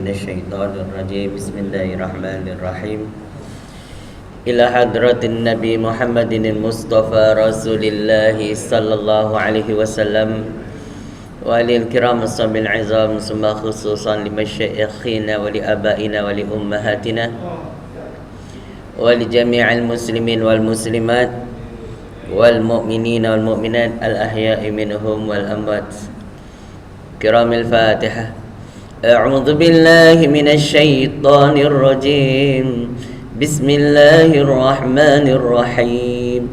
الشيطان الرجيم بسم الله الرحمن الرحيم إلى حضرة النبي محمد المصطفى رسول الله صلى الله عليه وسلم وآله الكرام الصحابة العظام ثم خصوصا لمشايخنا ولآبائنا ولأمهاتنا ولجميع المسلمين والمسلمات والمؤمنين والمؤمنات الأحياء منهم والأموات. كرام الفاتحة. أعوذ بالله من الشيطان الرجيم. بسم الله الرحمن الرحيم.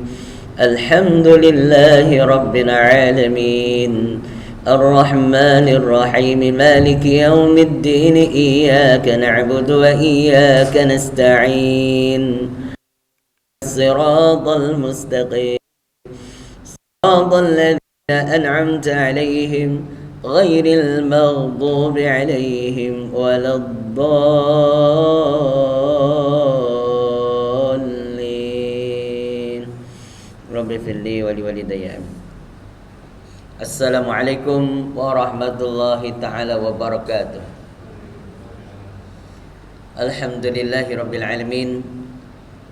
الحمد لله رب العالمين الرحمن الرحيم مالك يوم الدين إياك نعبد وإياك نستعين الصراط المستقيم صراط الذين أنعمت عليهم غير المغضوب عليهم ولا الضالين. رب اغفر لي ولوالدي. Assalamualaikum warahmatullahi ta'ala wabarakatuh. Alhamdulillahi rabbil alamin.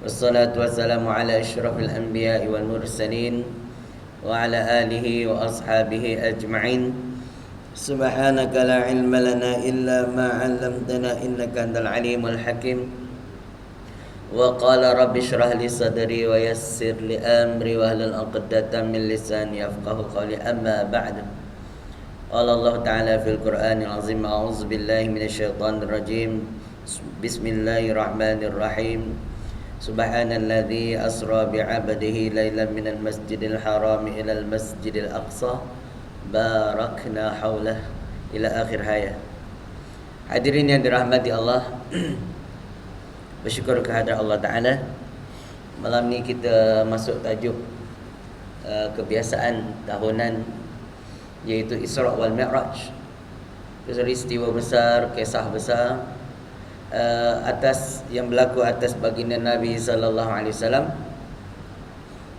Wassalatu wassalamu ala asyrafil anbiya'i wal mursalin wa ala alihi wa ashabihi ajma'in. Subhanaka la ilma lana illa ma 'allamtana innaka antal alimul hakim. Wa qala rabbi shrah li sadri wa yassir li amri wa hlul 'uqdatam min lisani yafqahu qawli. Amma ba'd. Qala Allah ta'ala fil Qur'anil 'azim. A'udzu billahi minasy syaithanir rajim. Bismillahirrahmanirrahim. Subhanalladzi asra bi 'abdihi lailan minal masjidil haram ilal masjidil aqsa barakna haulah ila akhir hayat. Hadirin yang dirahmati Allah, bersyukur kehadrat Allah Ta'ala. Malam ni kita masuk tajuk kebiasaan tahunan, iaitu Isra' wal Mi'raj. Peristiwa besar, kisah besar atas yang berlaku atas baginda Nabi sallallahu alaihi wasallam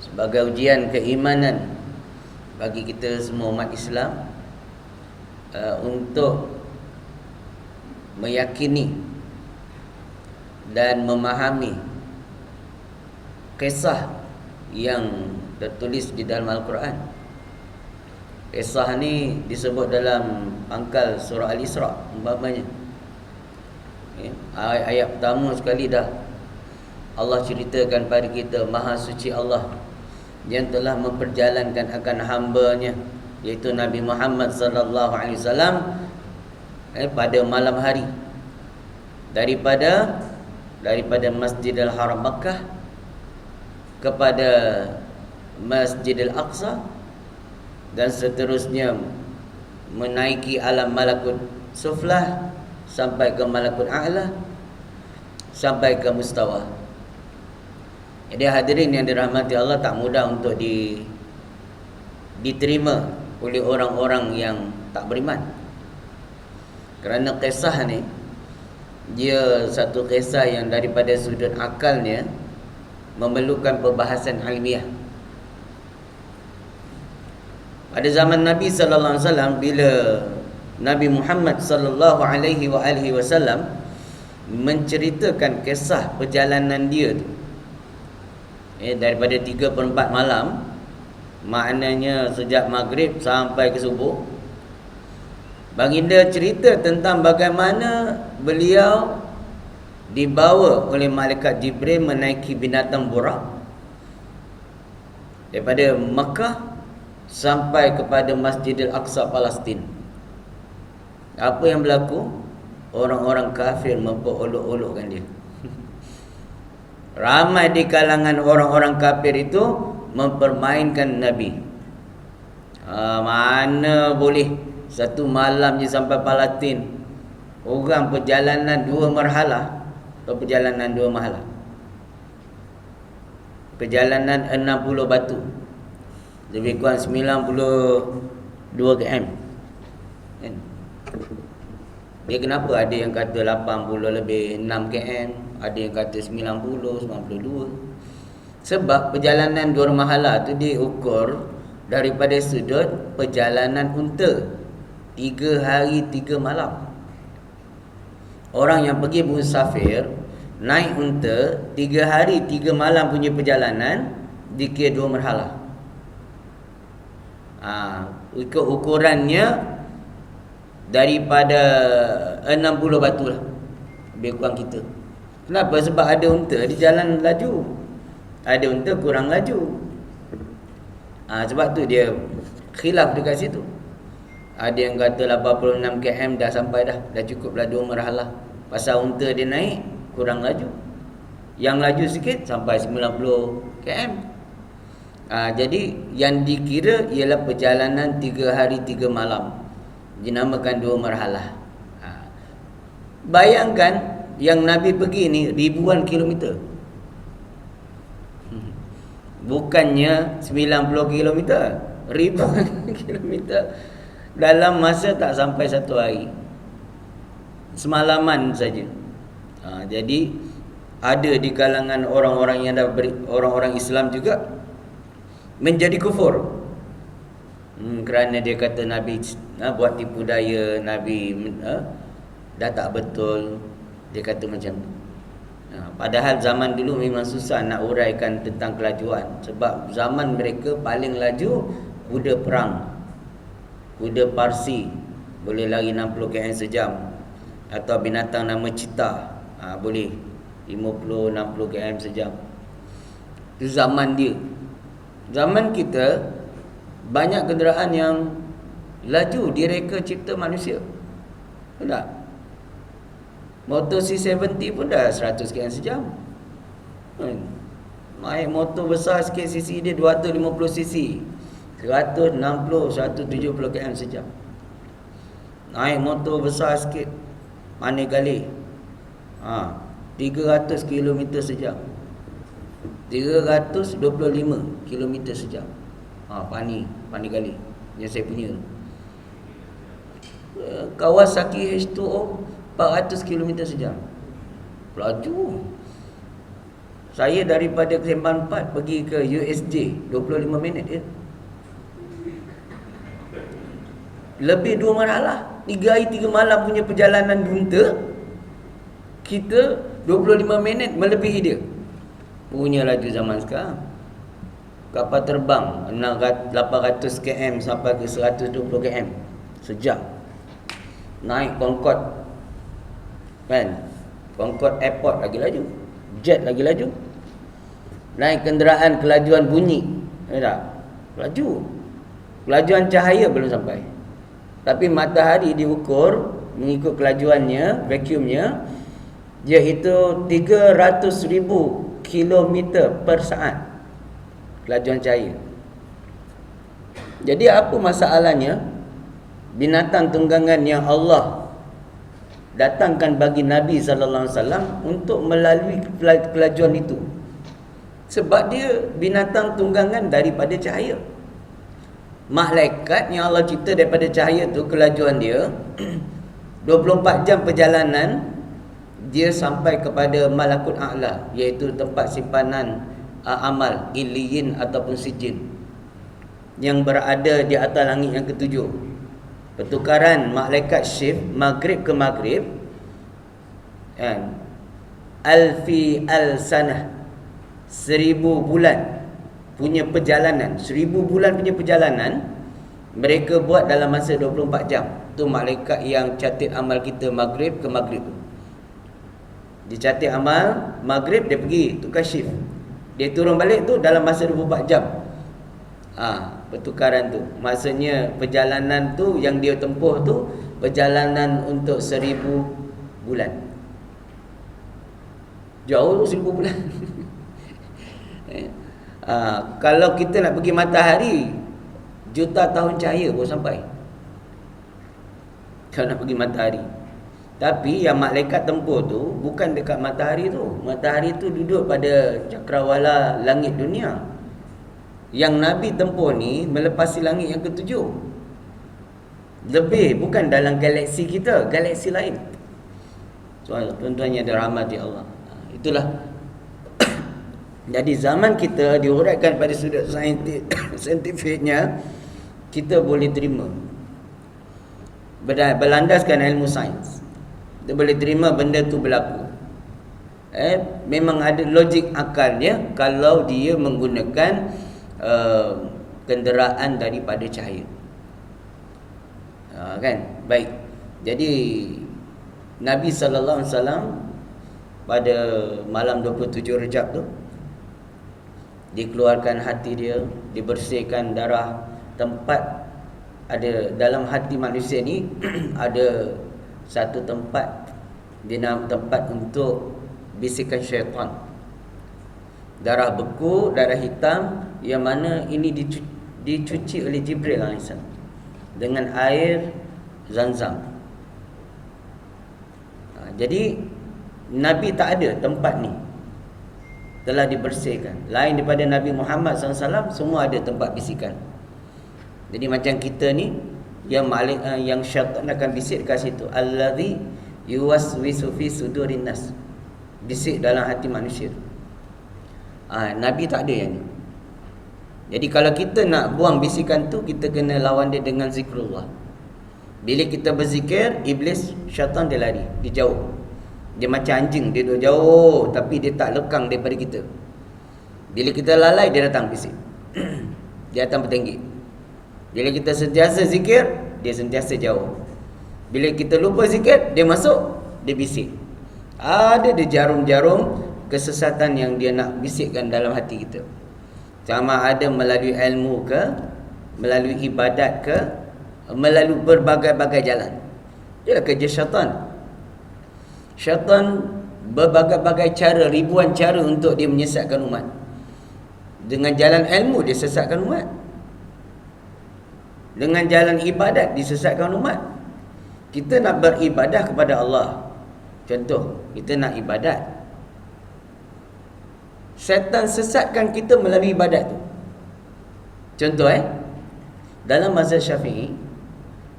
sebagai ujian keimanan bagi kita semua umat Islam, untuk meyakini dan memahami kisah yang tertulis di dalam Al-Quran. Kisah ni disebut dalam pangkal surah Al-Isra' umpamanya. Ayat pertama sekali dah Allah ceritakan pada kita Maha Suci Allah yang telah memperjalankan akan hamba-Nya, iaitu Nabi Muhammad sallallahu alaihi wasallam, pada malam hari daripada Masjidil Haram Makkah kepada Masjidil Aqsa, dan seterusnya menaiki alam malakut suflah sampai ke malakut a'la, sampai ke mustawa. Jadi hadirin yang dirahmati Allah, tak mudah untuk diterima oleh orang-orang yang tak beriman. Kerana kisah ni, dia satu kisah yang daripada sudut akalnya memerlukan perbahasan ilmiah. Pada zaman Nabi sallallahu alaihi wasallam, bila Nabi Muhammad sallallahu alaihi wasallam menceritakan kisah perjalanan dia tu, daripada 3/4 malam, maknanya sejak maghrib sampai ke subuh, baginda cerita tentang bagaimana beliau dibawa oleh malaikat Jibril menaiki binatang burak daripada Makkah sampai kepada Masjidil Aqsa Palestin. Apa yang berlaku? Orang-orang kafir memperolok-olokkan dia. Ramai di kalangan orang-orang kafir itu mempermainkan Nabi. Mana boleh satu malam je sampai Palestin. Orang perjalanan 2 marhalah atau perjalanan 2 mahalah. Perjalanan 60 batu, lebih kurang 92 km. Dia kenapa ada yang kata 80 lebih 6 km, ada yang kata 90, 92. Sebab perjalanan 2 mahalah tu diukur daripada sudut perjalanan unta 3 hari 3 malam. Orang yang pergi musafir naik unta 3 hari 3 malam punya perjalanan dikira 2 merhalah. Ikut ukurannya daripada 60 batu lah, lebih kurang kita. Kenapa? Sebab ada unta di jalan laju, ada unta kurang laju. Sebab tu dia khilaf dekat situ. Ada yang kata 86 km dah sampai dah cukup lah 2 merhalah. Pasal unta dia naik kurang laju. Yang laju sikit sampai 90 km. Jadi yang dikira ialah perjalanan 3 hari 3 malam, dinamakan 2 marhalah. Bayangkan yang Nabi pergi ni ribuan kilometer, bukannya 90 kilometer, ribuan kilometer dalam masa tak sampai 1 hari, semalaman saja. Jadi ada di kalangan orang-orang yang orang-orang Islam juga menjadi kufur, kerana dia kata Nabi buat tipu daya, Nabi dah tak betul. Dia kata macam tu. Padahal zaman dulu memang susah nak uraikan tentang kelajuan. Sebab zaman mereka paling laju kuda perang, kuda Parsi, boleh lari 60 km sejam. Atau binatang nama cita, boleh 50-60 km sejam. Itu zaman dia. Zaman kita banyak kenderaan yang laju direka cipta manusia. Betul tak? Motor C70 pun dah 100 km sejam. Naik motor besar sikit, cc dia 250 cc, 160, 170 km sejam. Naik motor besar sikit, mana kali 300 km sejam, 325 km sejam. Pani kali yang saya punya. Kawasaki H2O 400 km sejam. Laju. Saya daripada Sembang 4 pergi ke USJ 25 minit je. Lebih 2 marhalah. 3 hari 3 malam punya perjalanan unta, kita 25 minit melebihi dia. Punya laju zaman sekarang. Kapal terbang 800 km sampai ke 120 km sejam. Naik Concorde, kan? Concorde Airport lagi laju, jet lagi laju. Naik kenderaan kelajuan bunyi, tak? Laju. Kelajuan cahaya belum sampai. Tapi matahari diukur mengikut kelajuannya, vacuumnya, iaitu 300,000 km per saat kelajuan cahaya. Jadi apa masalahnya binatang tunggangan yang Allah datangkan bagi Nabi sallallahu alaihi wasallam untuk melalui kelajuan itu? Sebab dia binatang tunggangan daripada cahaya. Malaikat yang Allah cipta daripada cahaya tu, kelajuan dia 24 jam perjalanan dia sampai kepada malakut a'la, iaitu tempat simpanan amal, iliyin ataupun sijin, yang berada di atas langit yang ketujuh. Pertukaran malaikat shift maghrib ke maghrib, kan? Alfi al-sanah, 1000 bulan punya perjalanan, 1000 bulan punya perjalanan mereka buat dalam masa 24 jam. Tu malaikat yang catat amal kita maghrib ke maghrib. Dia catat amal maghrib, dia pergi tukar shift, dia turun balik tu dalam masa 24 jam. Pertukaran tu, maksudnya perjalanan tu yang dia tempuh tu perjalanan untuk 1000 bulan. Jauh tu 1000 bulan. Kalau kita nak pergi matahari, juta tahun cahaya baru sampai. Kalau nak pergi matahari. Tapi yang malaikat tempuh tu bukan dekat matahari tu. Matahari tu duduk pada cakrawala langit dunia. Yang Nabi tempuh ni melepasi langit yang ketujuh. Lebih, bukan dalam galaksi kita, galaksi lain. So, tuan-tuan yang dirahmati Allah. Itulah. Jadi zaman kita diuraikan pada sudut saintifiknya, kita boleh terima berlandaskan ilmu sains. Dia boleh terima benda tu berlaku. Memang ada logik akalnya kalau dia menggunakan kenderaan daripada cahaya. Kan? Baik. Jadi Nabi sallallahu alaihi wasallam pada malam 27 Rejab tu dikeluarkan hati dia, dibersihkan darah. Tempat ada dalam hati manusia ni ada satu tempat, dia nama tempat untuk bisikan syaitan. Darah beku, darah hitam, yang mana ini dicuci oleh Jibril AS dengan air Zamzam. Jadi Nabi tak ada tempat ni, telah dibersihkan. Lain daripada Nabi Muhammad SAW, semua ada tempat bisikan. Jadi macam kita ni, yang syaitan akan bisik dekat situ, allazi yuwaswisu fi sudurin nas, bisik dalam hati manusia. Nabi tak ada yang ni. Jadi kalau kita nak buang bisikan tu, kita kena lawan dia dengan zikrullah. Bila kita berzikir, iblis, syaitan dia lari, dia jauh. Dia macam anjing, dia duduk jauh, tapi dia tak lekang daripada kita. Bila kita lalai, dia datang bisik. Dia datang bertinggi. Bila kita sentiasa zikir, dia sentiasa jauh. Bila kita lupa zikir, dia masuk, dia bisik. Ada dia jarum-jarum kesesatan yang dia nak bisikkan dalam hati kita. Sama ada melalui ilmu ke, melalui ibadat ke, melalui berbagai-bagai jalan. Ialah kerja syaitan. Syaitan berbagai-bagai cara, ribuan cara untuk dia menyesatkan umat. Dengan jalan ilmu dia sesatkan umat. Dengan jalan ibadat disesatkan umat. Kita nak beribadah kepada Allah. Contoh, kita nak ibadat. Syaitan sesatkan kita melalui ibadat tu. Contoh dalam mazhab Syafi'i,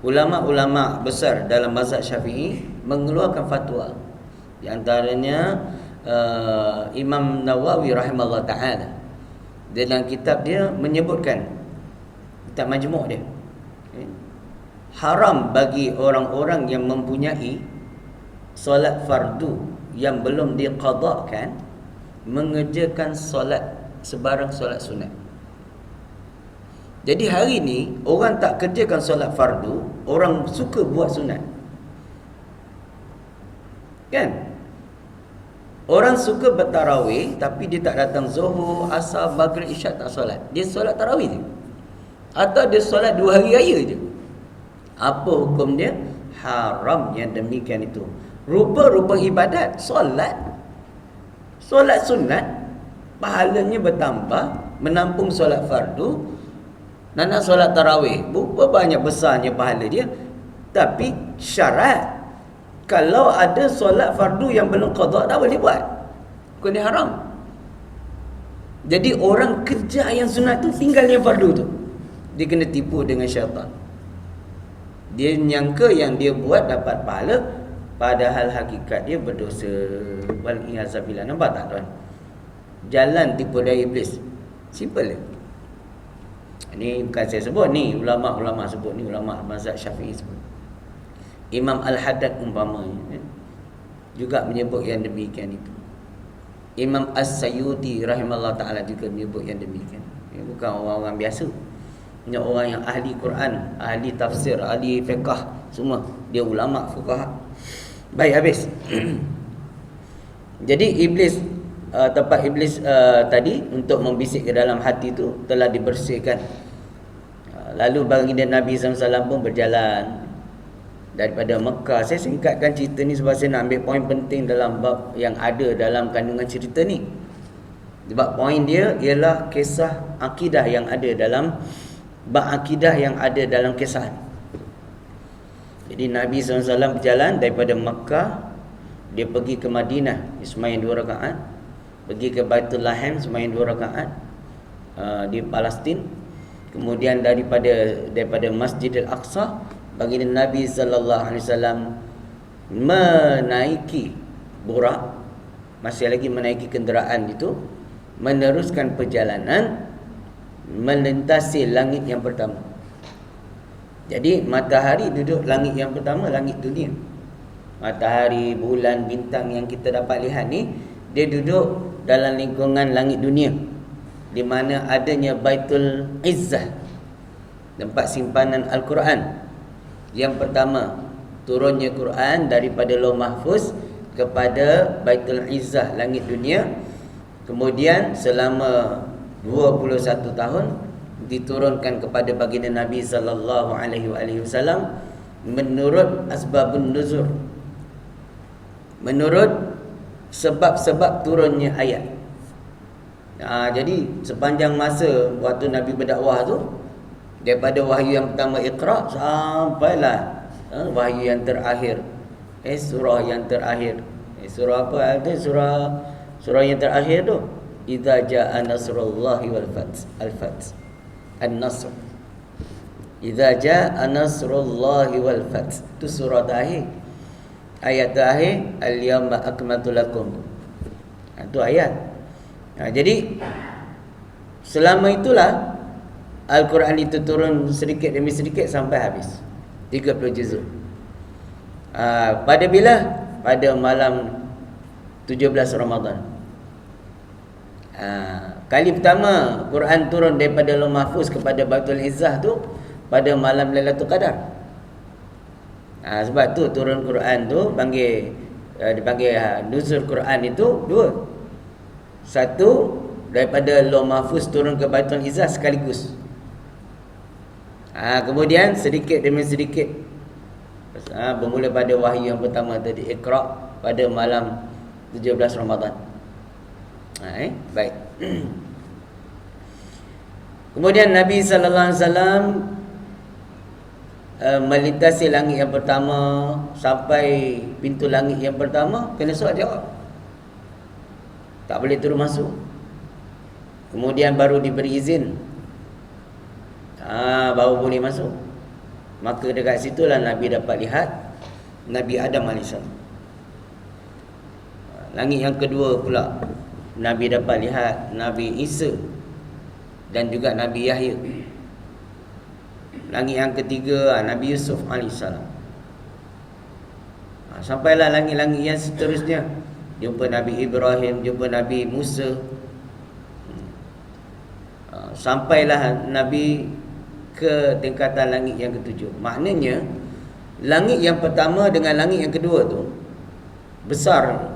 ulama-ulama besar dalam mazhab Syafi'i mengeluarkan fatwa. Di antaranya Imam Nawawi rahimahullah ta'ala, dalam kitab dia menyebutkan, kitab majmuk dia, haram bagi orang-orang yang mempunyai solat fardu yang belum diqadakkan mengerjakan solat sebarang solat sunat. Jadi hari ni orang tak kerjakan solat fardu, orang suka buat sunat. Kan? Orang suka bertarawih tapi dia tak datang zuhur, asar, maghrib, isyak, tak solat. Dia solat tarawih je. Atau dia solat 2 hari raya je. Apa hukum dia? Haram yang demikian itu. Rupa-rupa ibadat, solat sunat, pahalanya bertambah, menampung solat fardu. Nak solat tarawih, berapa banyak besarnya pahala dia. Tapi syarat, kalau ada solat fardu yang belum qada, tak boleh buat. Bukan dia haram. Jadi orang kerja yang sunat tu, tinggal yang fardu tu. Dia kena tipu dengan syaitan. Dia nyangka yang dia buat dapat pahala, padahal hakikat dia berdosa. Wal-i'azabillah. Nampak tak tuan? Jalan tipu daya iblis. Simple. Ini bukan saya sebut, ni ulama-ulama sebut, ni ulama mazhab Syafi'i sebut. Imam Al-Haddad umpamanya juga menyebut yang demikian itu. Imam As-Sayyuti rahimahullah ta'ala juga menyebut yang demikian. Bukan orang-orang biasa. Ini orang yang ahli Quran, ahli tafsir, ahli fiqh, semua. Dia ulama fuqaha. Baik, habis. Jadi iblis, tempat iblis tadi untuk membisik ke dalam hati tu telah dibersihkan. Lalu baginda Nabi SAW pun berjalan daripada Mekah. Saya singkatkan cerita ni sebab saya nak ambil poin penting dalam bab yang ada dalam kandungan cerita ni. Sebab poin dia ialah kisah akidah yang ada dalam bab akidah yang ada dalam kisah. Jadi Nabi SAW berjalan daripada Mekah, dia pergi ke Madinah, dia sembahyang 2 rakaat, pergi ke Baitul Laham, sembahyang 2 rakaat di Palestin. Kemudian daripada Masjidil Aqsa, baginda Nabi SAW menaiki burak, masih lagi menaiki kenderaan itu, meneruskan perjalanan melintasi langit yang pertama. Jadi matahari duduk langit yang pertama, langit dunia. Matahari, bulan, bintang yang kita dapat lihat ni, dia duduk dalam lingkungan langit dunia, di mana adanya Baitul Izzah, tempat simpanan Al-Quran. Yang pertama, turunnya Quran daripada Lauh Mahfuz kepada Baitul Izzah, langit dunia. Kemudian selama 21 tahun diturunkan kepada baginda Nabi sallallahu alaihi wasallam menurut asbabun nuzul, menurut sebab-sebab turunnya ayat. Jadi sepanjang masa waktu Nabi berdakwah tu, daripada wahyu yang pertama Iqra sampailah wahyu yang terakhir, surah yang terakhir. Surah apa? Ada surah yang terakhir tu, idza jaa nasrullahi wal fath, al-fath, an-nasr. Idza jaa nasrullahi wal fath, tu surah terakhir. Ayat terakhir, al-yawma akmaltu lakum. Itu ayat. Jadi selama itulah Al-Quran itu turun sedikit demi sedikit sampai habis 30 juzuk. Pada bila? Pada malam 17 Ramadan. Kali pertama Quran turun daripada Lauh Mahfuz kepada Baitul Izzah tu pada malam Lailatul Qadar. Sebab tu turun Quran tu dipanggil nuzul Quran itu dua. Satu, daripada Lauh Mahfuz turun ke Baitul Izzah sekaligus. Kemudian sedikit demi sedikit, bermula pada wahyu yang pertama tadi, Iqra, pada malam 17 Ramadan. Baik. Kemudian Nabi sallallahu alaihi wasallam melintasi langit yang pertama sampai pintu langit yang pertama, kena soal jawab. Tak boleh turun masuk. Kemudian baru diberi izin, baru boleh masuk. Maka dekat situlah Nabi dapat lihat Nabi Adam AS. Langit yang kedua pula Nabi dapat lihat Nabi Isa dan juga Nabi Yahya. Langit yang ketiga Nabi Yusuf AS. Sampailah langit-langit yang seterusnya, jumpa Nabi Ibrahim, jumpa Nabi Musa, sampailah Nabi ke tingkatan langit yang ketujuh. Maknanya langit yang pertama dengan langit yang kedua tu besar.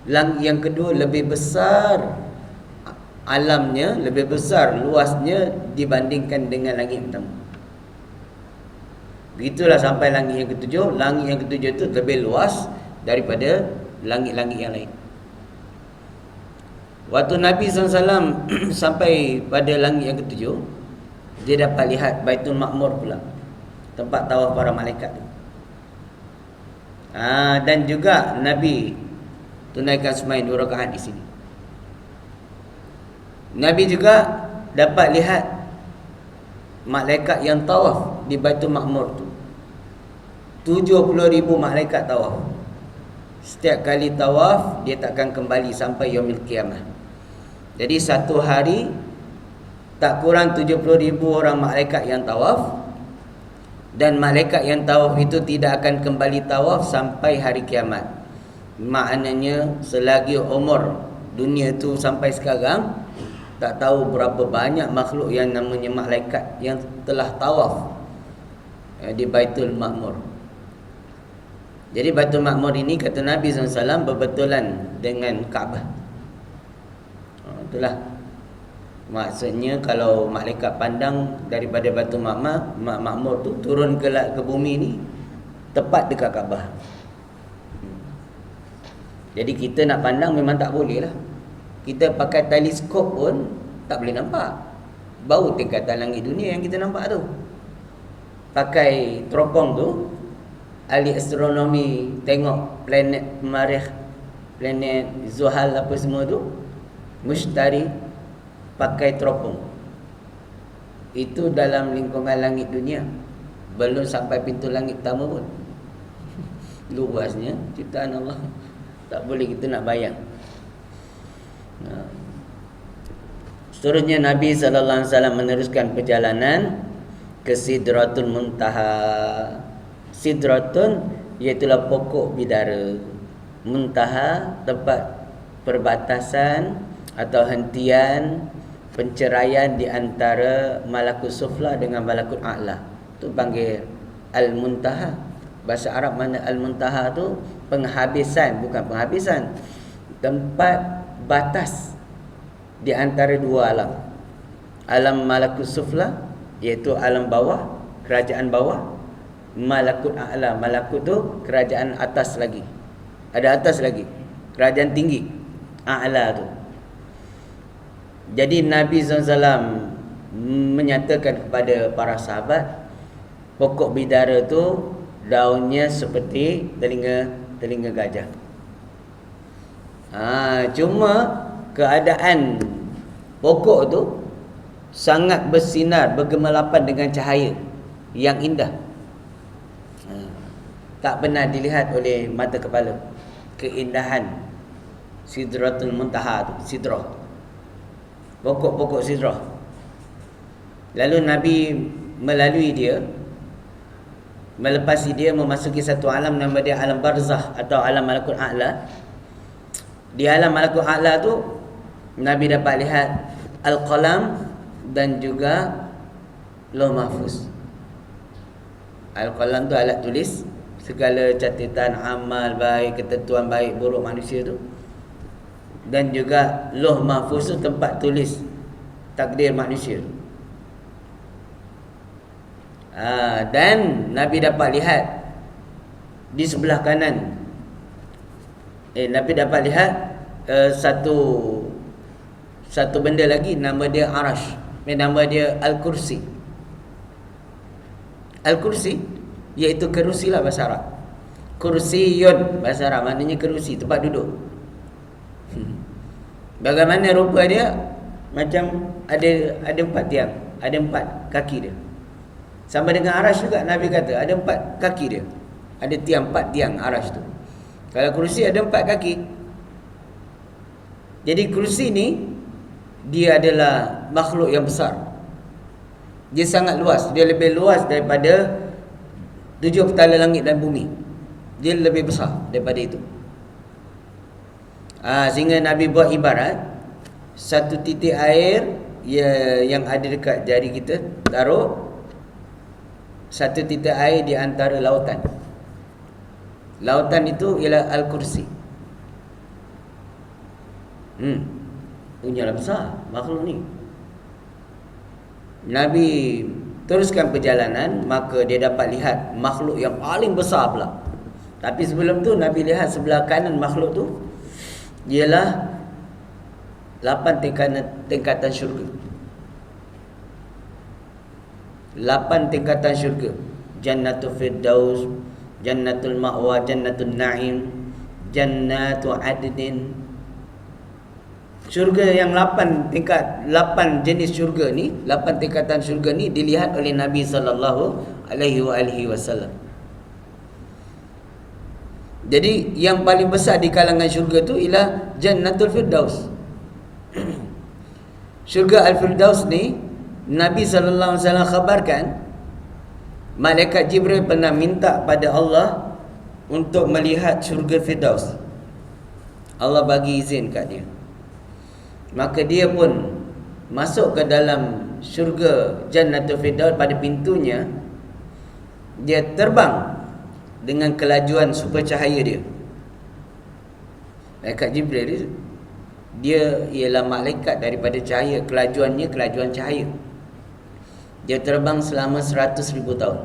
Langit yang kedua lebih besar alamnya, lebih besar luasnya dibandingkan dengan langit pertama. Begitulah sampai langit yang ketujuh. Langit yang ketujuh itu lebih luas daripada langit-langit yang lain. Waktu Nabi SAW sampai pada langit yang ketujuh, dia dapat lihat Baitul Ma'mur pula, tempat tawaf para malaikat. Dan juga Nabi tunaikan sembahyang 2 rakaat di sini. Nabi juga dapat lihat malaikat yang tawaf di Baitul Ma'mur tu. 70,000 malaikat tawaf. Setiap kali tawaf dia takkan kembali sampai yaumil qiyamah. Jadi satu hari tak kurang 70,000 orang malaikat yang tawaf, dan malaikat yang tawaf itu tidak akan kembali tawaf sampai hari kiamat. Maknanya selagi umur dunia itu sampai sekarang, tak tahu berapa banyak makhluk yang namanya malaikat yang telah tawaf di Baitul Ma'mur. Jadi Baitul Ma'mur ini, kata Nabi SAW, berbetulan dengan Kaabah. Itulah maksudnya kalau malaikat pandang daripada Baitul Ma'mur tu turun ke bumi ni, tepat dekat Kaabah. Jadi kita nak pandang memang tak boleh lah. Kita pakai teleskop pun tak boleh nampak. Baru tingkatan langit dunia yang kita nampak tu. Pakai teropong tu, ahli astronomi tengok planet Marikh, planet Zuhal apa semua tu, Mushtari, pakai teropong. Itu dalam lingkungan langit dunia, belum sampai pintu langit pertama pun. Luasnya ciptaan Allah, tak boleh kita nak bayang. Seterusnya Nabi SAW meneruskan perjalanan ke Sidratul Muntaha. Sidratun Iaitulah pokok bidara. Muntaha, tempat perbatasan atau hentian penceraian di antara malakut sufla dengan malakut a'la. Tu panggil al-muntaha. Bahasa Arab mana al-muntaha tu penghabisan, bukan penghabisan. Tempat batas di antara dua alam. Alam malakut sufla, iaitu alam bawah, kerajaan bawah. Malakut a'la, malakut tu kerajaan atas lagi. Ada atas lagi, kerajaan tinggi, a'la tu. Jadi Nabi SAW menyatakan kepada para sahabat, pokok bidara tu daunnya seperti telinga gajah. Cuma keadaan pokok tu sangat bersinar, bergemelapan dengan cahaya yang indah. Tak pernah dilihat oleh mata kepala keindahan Sidratul Muntaha tu, sidrah. Pokok-pokok sidrah. Lalu Nabi melalui dia, melepasi dia, memasuki satu alam nama dia alam barzah atau alam malakut a'la. Di alam malakut a'la tu Nabi dapat lihat al-qalam dan juga lauh mahfuz. Al-qalam tu alat tulis segala catatan amal baik, ketentuan baik buruk manusia tu. Dan juga lauh mahfuz tu tempat tulis takdir manusia. Dan Nabi dapat lihat di sebelah kanan, Nabi dapat lihat satu benda lagi, nama dia Arash, nama dia Al-Kursi. Al-Kursi iaitu kerusi lah bahasa Arab. Kursiyun bahasa Arab maknanya kerusi, tempat duduk. Bagaimana rupa dia? Macam ada 4 tiang, ada 4 kaki dia. Sama dengan Arash juga, Nabi kata ada 4 kaki dia. Ada tiang, 4 tiang Arash tu. Kalau kursi ada 4 kaki. Jadi kursi ni dia adalah makhluk yang besar. Dia sangat luas, dia lebih luas daripada 7 petala langit dan bumi. Dia lebih besar daripada itu. Sehingga Nabi buat ibarat satu titik air yang ada dekat jari kita, taruh satu titik air di antara lautan. Lautan itu ialah Al-Kursi. Punyalah besar makhluk ni. Nabi teruskan perjalanan, maka dia dapat lihat makhluk yang paling besar pula. Tapi sebelum tu Nabi lihat sebelah kanan makhluk tu ialah 8 tingkatan syurga. 8 tingkatan syurga. Jannatul Firdaus, Jannatul Ma'wa, Jannatul Na'im, Jannatul Adnin. Syurga yang 8 tingkat, 8 jenis syurga ni, 8 tingkatan syurga ni dilihat oleh Nabi SAW. Jadi yang paling besar di kalangan syurga tu ialah Jannatul Firdaus. Syurga Al-Firdaus ni Nabi SAW khabarkan, malaikat Jibril pernah minta pada Allah untuk melihat syurga Firdaus. Allah bagi izin kat dia. Maka dia pun masuk ke dalam syurga Jannatul Firdaus. Pada pintunya dia terbang dengan kelajuan super cahaya dia. Malaikat Jibril dia ialah malaikat daripada cahaya. Kelajuannya kelajuan cahaya. Dia terbang selama 100,000 tahun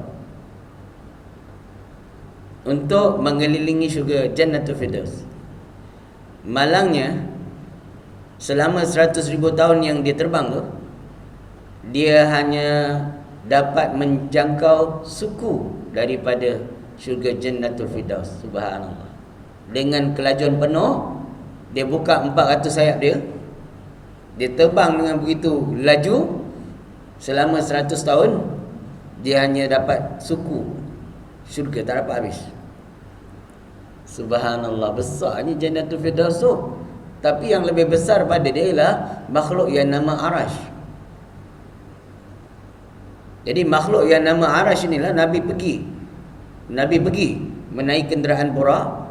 untuk mengelilingi syurga Jannatul Firdaus. Malangnya, selama 100,000 tahun yang dia terbang tu, dia hanya dapat menjangkau suku daripada syurga Jannatul Firdaus. Subhanallah. Dengan kelajuan penuh, dia buka 400 sayap dia. Dia terbang dengan begitu laju. Selama 100 tahun, dia hanya dapat suku syurga, tak dapat habis. Subhanallah, besarnya Jannatul Firdaus tu. Tapi yang lebih besar pada dia ialah makhluk yang nama Arash. Jadi makhluk yang nama Arash inilah Nabi pergi menaik kenderaan borak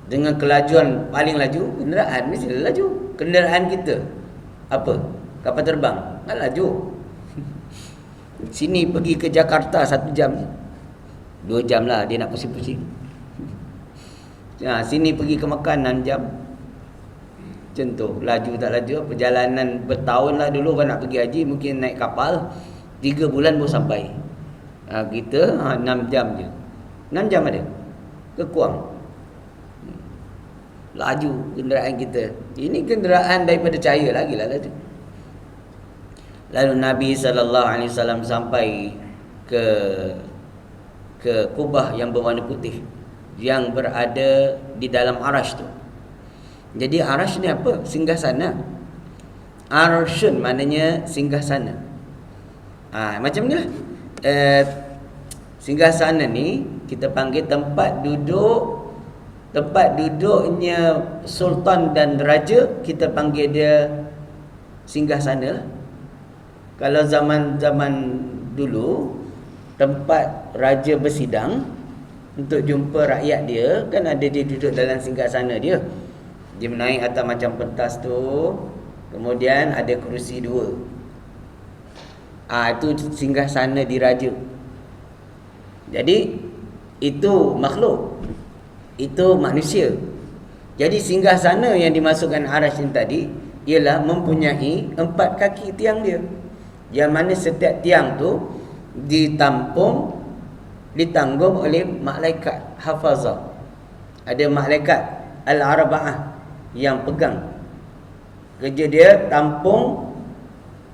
dengan kelajuan paling laju, kenderaan mesti laju. Kenderaan kita apa? Kapal terbang, kan laju. Sini pergi ke Jakarta 1 jam, 2 jam lah dia nak pusing-pusing. Sini pergi ke Mekah 6 jam. Macam tu, laju tak laju. Perjalanan bertahun lah dulu orang nak pergi haji, mungkin naik kapal 3 bulan baru sampai. Kita 6 jam je. 6 jam ada ke kurang? Laju kenderaan kita. Ini kenderaan daripada cahaya lagi lah laju. Lalu Nabi SAW sampai ke kubah yang berwarna putih yang berada di dalam arash tu. Jadi arash ni apa? Singgasana. Arshun maknanya singgasana. Macam ni lah. Singgasana ni kita panggil tempat duduknya sultan dan raja, kita panggil dia singgasana lah. Kalau zaman dulu tempat raja bersidang untuk jumpa rakyat dia, kan ada dia duduk dalam singgasana dia. Dia menaik atas macam pentas tu, kemudian ada kerusi 2. Itu singgasana di raja. Jadi itu makhluk, itu manusia. Jadi singgasana yang dimasukkan arash ini tadi ialah mempunyai 4 kaki tiang dia, yang mana setiap tiang tu ditanggung oleh malaikat hafazah. Ada malaikat al-arba'ah yang pegang. Kerja dia tampung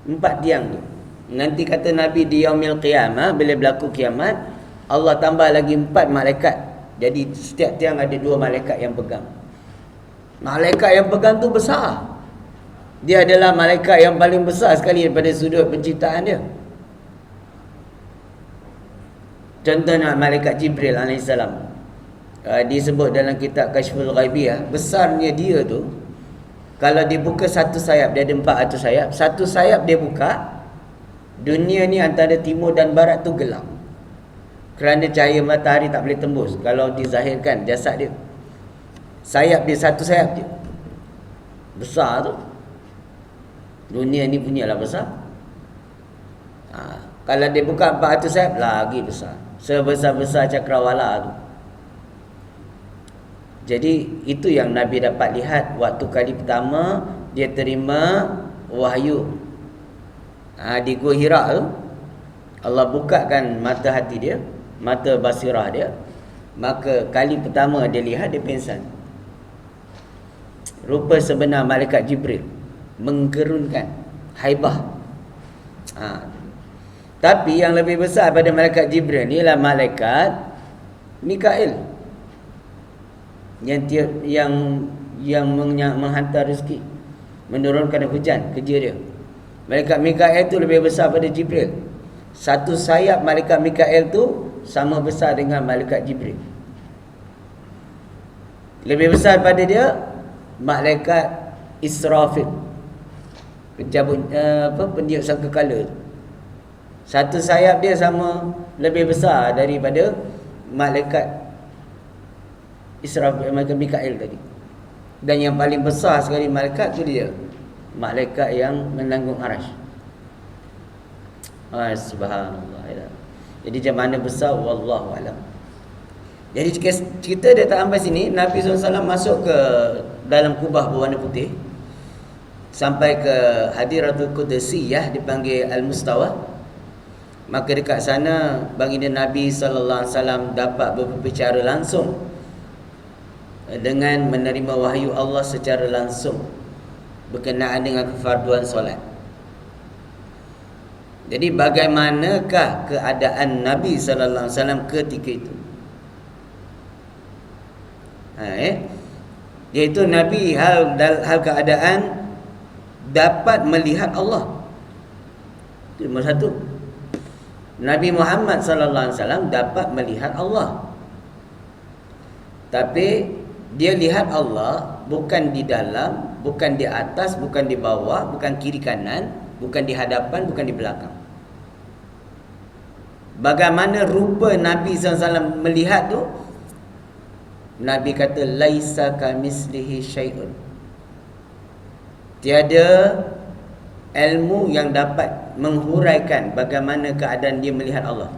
4 tiang tu. Nanti kata Nabi di yaumil qiyamah, bila berlaku kiamat, Allah tambah lagi 4 malaikat. Jadi setiap tiang ada 2 malaikat yang pegang. Malaikat yang pegang tu besar. Dia adalah malaikat yang paling besar sekali daripada sudut penciptaan dia. Contohnya malaikat Jibril AS. Disebut dalam kitab Kashful Ghaibiyah, besarnya dia tu, kalau dia buka satu sayap, dia ada 400 sayap. Satu sayap dia buka, dunia ni antara timur dan barat tu gelap, kerana cahaya matahari tak boleh tembus. Kalau dizahirkan jasad dia, sayap dia, satu sayap dia besar tu, dunia ni punyalah besar. Kalau dia buka 400 sayap, lagi besar, sebesar-besar cakrawala tu. Jadi itu yang Nabi dapat lihat waktu kali pertama dia terima wahyu. Di Gua Hira tu, Allah bukakan mata hati dia, mata basirah dia. Maka kali pertama dia lihat, dia pingsan. Rupa sebenar malaikat Jibril, menggerunkan haibah. Tapi yang lebih besar pada malaikat Jibril ni ialah malaikat Mikail, yang menghantar rezeki, menurunkan hujan, kerja dia. Malaikat Mikail tu lebih besar pada Jibril. Satu sayap malaikat Mikail tu sama besar dengan malaikat Jibril. Lebih besar pada dia malaikat Israfil, pencabut peniup sangkakala. Satu sayap dia sama lebih besar daripada malaikat Israfil, malaikat Mikail tadi. Dan yang paling besar sekali malaikat tu dia, malaikat yang menanggung arash. Subhanallah. Jadi macam mana besar, wallahu alam. Jadi cerita dia tak sampai sini. Nabi SAW masuk ke dalam kubah berwarna putih, sampai ke Hadiratul Qudsiyah, dipanggil Al-Mustawa. Maka dekat sana baginda Nabi SAW dapat berbicara langsung dengan menerima wahyu Allah secara langsung berkenaan dengan kefarduan solat. Jadi bagaimanakah keadaan Nabi SAW ketika itu? Iaitu Nabi hal keadaan dapat melihat Allah. Itu nombor satu. Nabi Muhammad SAW dapat melihat Allah, tapi dia lihat Allah bukan di dalam, bukan di atas, bukan di bawah, bukan kiri kanan, bukan di hadapan, bukan di belakang. Bagaimana rupa Nabi SAW melihat tu, Nabi kata laisa kamislihi syai'un. Tiada ilmu yang dapat menghuraikan bagaimana keadaan dia melihat Allah.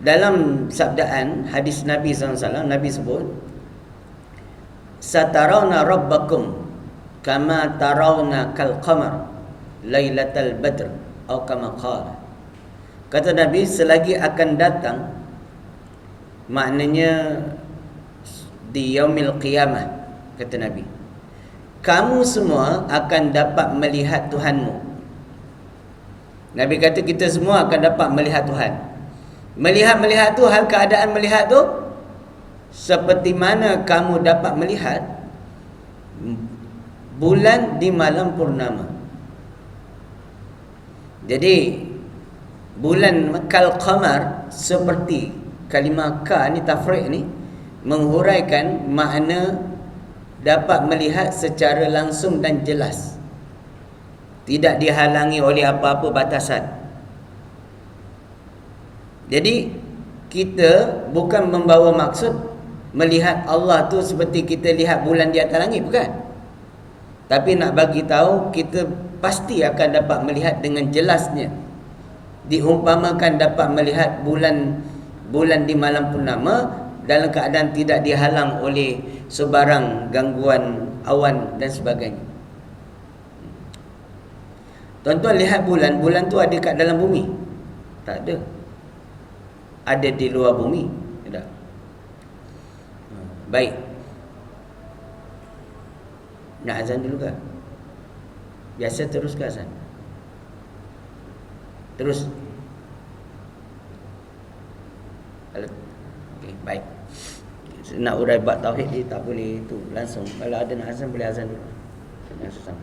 Dalam sabdaan hadis Nabi SAW, Nabi sebut, satarawna rabbakum kama tarawna kal qamar lailatal badr atau kama qala. Kata Nabi, selagi akan datang, maknanya di yaumil qiyamah, kata Nabi, kamu semua akan dapat melihat Tuhanmu. Nabi kata kita semua akan dapat melihat Tuhan. Melihat tu, hal keadaan melihat tu seperti mana kamu dapat melihat bulan di malam purnama. Jadi bulan kal qamar, seperti kalimah ka ni, tafriq ni menghuraikan makna dapat melihat secara langsung dan jelas, tidak dihalangi oleh apa-apa batasan. Jadi kita bukan membawa maksud melihat Allah tu seperti kita lihat bulan di atas langit, bukan. Tapi nak bagi tahu kita pasti akan dapat melihat dengan jelasnya. Diumpamakan dapat melihat bulan di malam purnama dalam keadaan tidak dihalang oleh sebarang gangguan awan dan sebagainya. Tuan-tuan lihat bulan tu ada kat dalam bumi? Tak ada. Ada di luar bumi. Tidak. Baik. Nak azan dulu ke? Biasa terus ke azan? Terus. Okey, baik. Nak urai bab tauhid ni tak boleh tu langsung. Kalau ada nak azan boleh azan dulu. Yang sesama.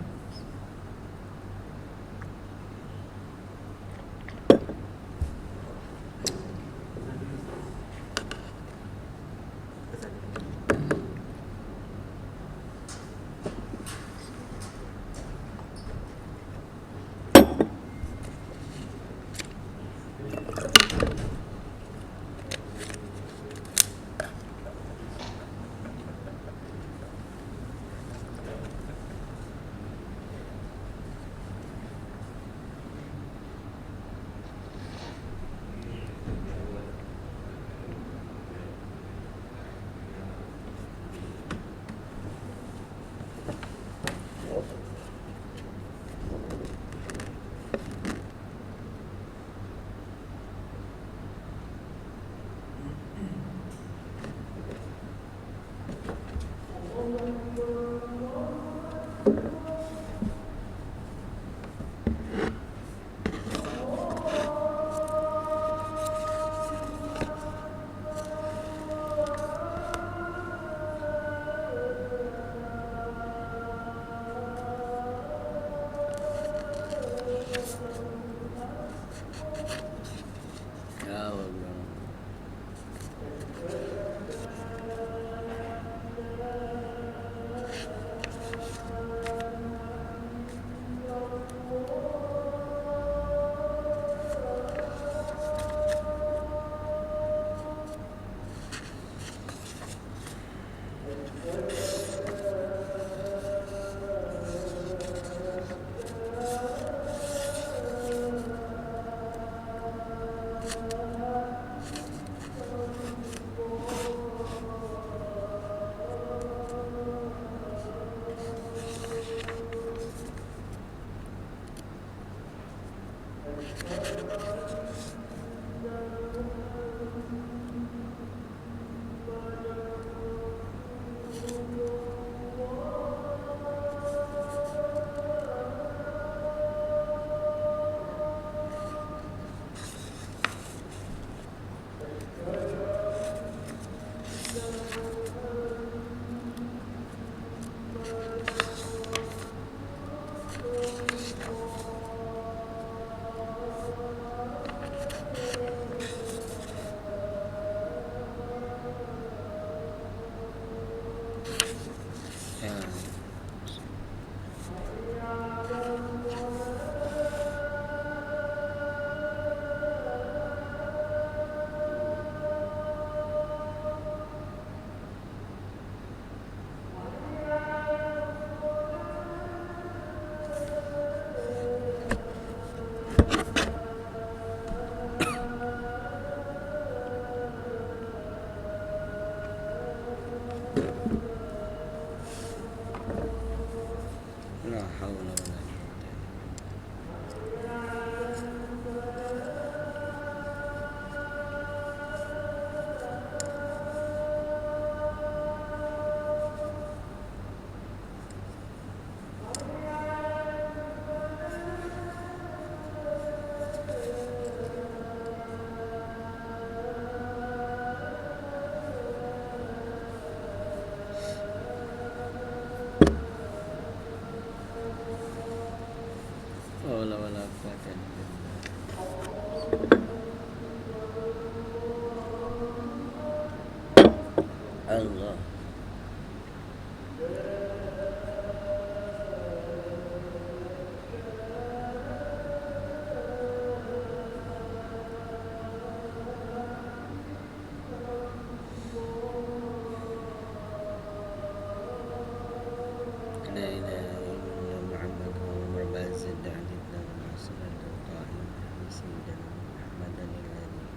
La ilaha illallah Muhammadur Rasulullah da'adna wa sallallahu qa'im sayyidina Muhammadan alladhi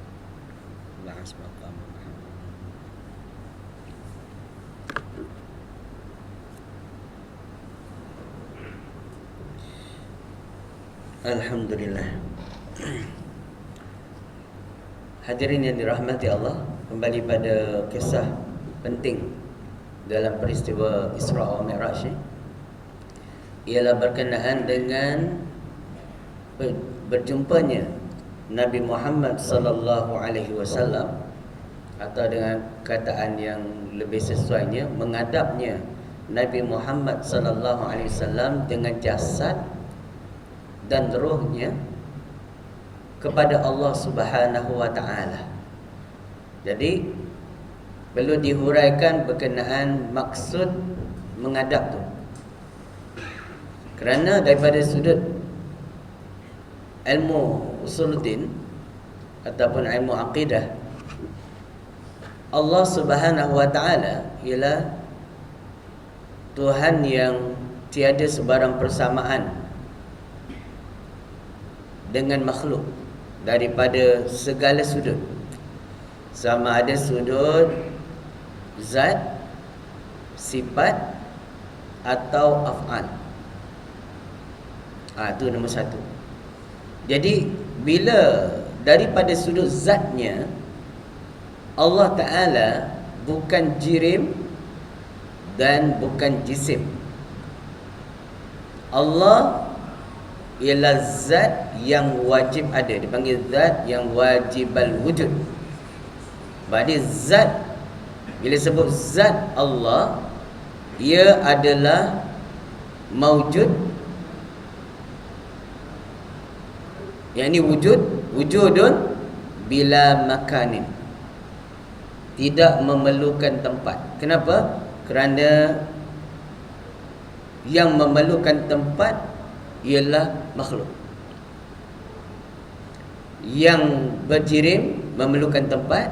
ba'as maqam Muhammad. Alhamdulillah. Hadirin yang dirahmati Allah, kembali pada kisah penting dalam peristiwa Isra wa Mi'raj, ialah berkenaan dengan berjumpanya Nabi Muhammad sallallahu alaihi wasallam, atau dengan kataan yang lebih sesuainya, menghadapnya Nabi Muhammad sallallahu alaihi wasallam dengan jasad dan rohnya kepada Allah Subhanahu wa taala. Jadi perlu dihuraikan berkenaan maksud menghadap tu. Kerana daripada sudut ilmu usuluddin ataupun ilmu akidah, Allah Subhanahu wa taala ialah Tuhan yang tiada sebarang persamaan dengan makhluk daripada segala sudut, sama ada sudut zat, sifat atau af'al. Itu nombor satu. Jadi bila daripada sudut zatnya, Allah Ta'ala bukan jirim dan bukan jisim. Allah ialah zat yang wajib ada, dipanggil zat yang wajibal wujud. Berarti zat, bila sebut zat Allah, ia adalah maujud, yang ini wujudun bila makanin, tidak memerlukan tempat. Kenapa? Kerana yang memerlukan tempat ialah makhluk. Yang berjirim memerlukan tempat,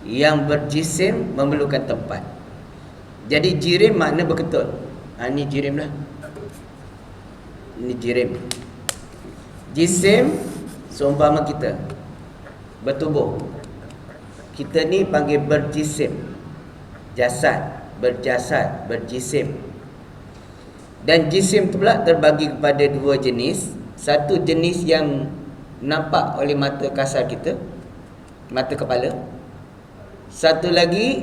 yang berjisim memerlukan tempat. Jadi jirim makna berketul. Ini jirim lah. Ini jirim. Jisim seumpama kita bertubuh. Kita ni panggil berjisim. Jasad, berjasad, berjisim. Dan jisim tu pula terbagi kepada dua jenis. Satu jenis yang nampak oleh mata kasar kita, mata kepala. Satu lagi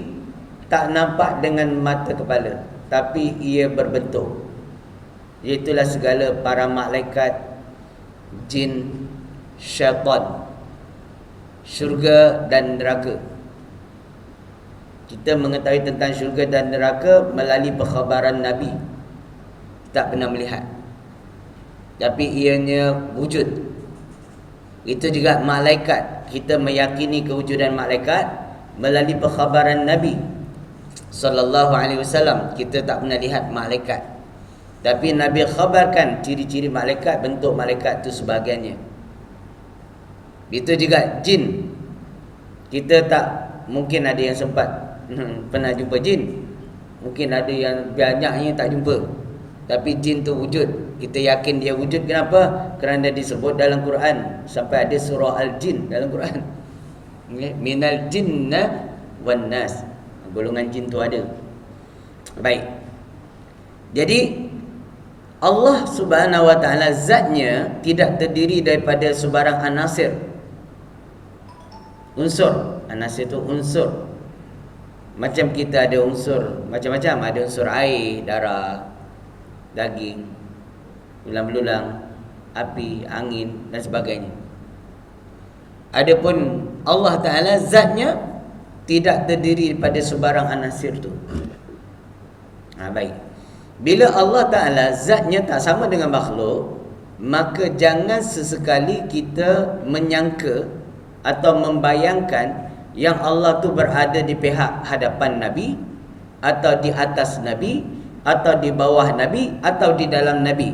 tak nampak dengan mata kepala, tapi ia berbentuk. Iaitulah segala para malaikat, jin, syaitan, syurga dan neraka. Kita mengetahui tentang syurga dan neraka melalui perkhabaran Nabi. Tak pernah melihat, tapi ianya wujud. Itu juga malaikat. Kita meyakini kewujudan malaikat melalui perkhabaran Nabi sallallahu alaihi wasallam. Kita tak pernah lihat malaikat, tapi Nabi khabarkan ciri-ciri malaikat, bentuk malaikat itu sebahagiannya. Itu juga jin. Kita tak mungkin ada yang sempat pernah jumpa jin. Mungkin ada yang banyaknya tak jumpa. Tapi jin tu wujud. Kita yakin dia wujud. Kenapa? Kerana disebut dalam Quran. Sampai ada surah Al-Jin dalam Quran. Minal jinna wan nas. Golongan jin tu ada. Baik. Jadi Allah Subhanahu wa taala zatnya tidak terdiri daripada sebarang anasir. Unsur. Anasir tu unsur. Macam kita ada unsur macam-macam. Ada unsur air, darah, daging, belulang-belulang, api, angin dan sebagainya. Adapun Allah Ta'ala zatnya tidak terdiri daripada sebarang anasir tu. Baik. Bila Allah Ta'ala zatnya tak sama dengan makhluk, maka jangan sesekali kita menyangka atau membayangkan yang Allah tu berada di pihak hadapan Nabi atau di atas Nabi, atau di bawah Nabi, atau di dalam Nabi.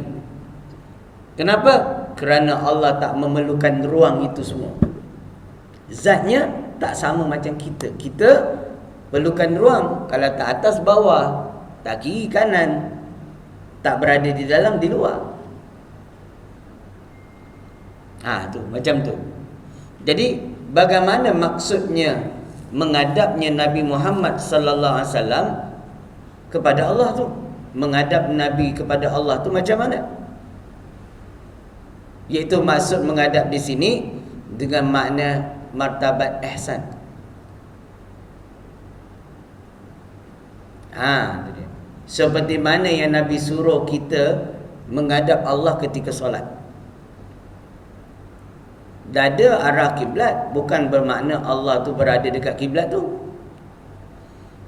Kenapa? Kerana Allah tak memerlukan ruang itu semua. Zatnya tak sama macam kita. Kita perlukan ruang. Kalau tak atas bawah, tak kiri kanan, tak berada di dalam di luar. Tu macam tu. Jadi bagaimana maksudnya menghadapnya Nabi Muhammad sallallahu alaihi wasallam kepada Allah tu? Menghadap Nabi kepada Allah tu macam mana? Iaitu maksud menghadap di sini dengan makna martabat ihsan. Itu dia. Seperti mana yang Nabi suruh kita menghadap Allah ketika solat. Dada arah kiblat, bukan bermakna Allah tu berada dekat kiblat tu.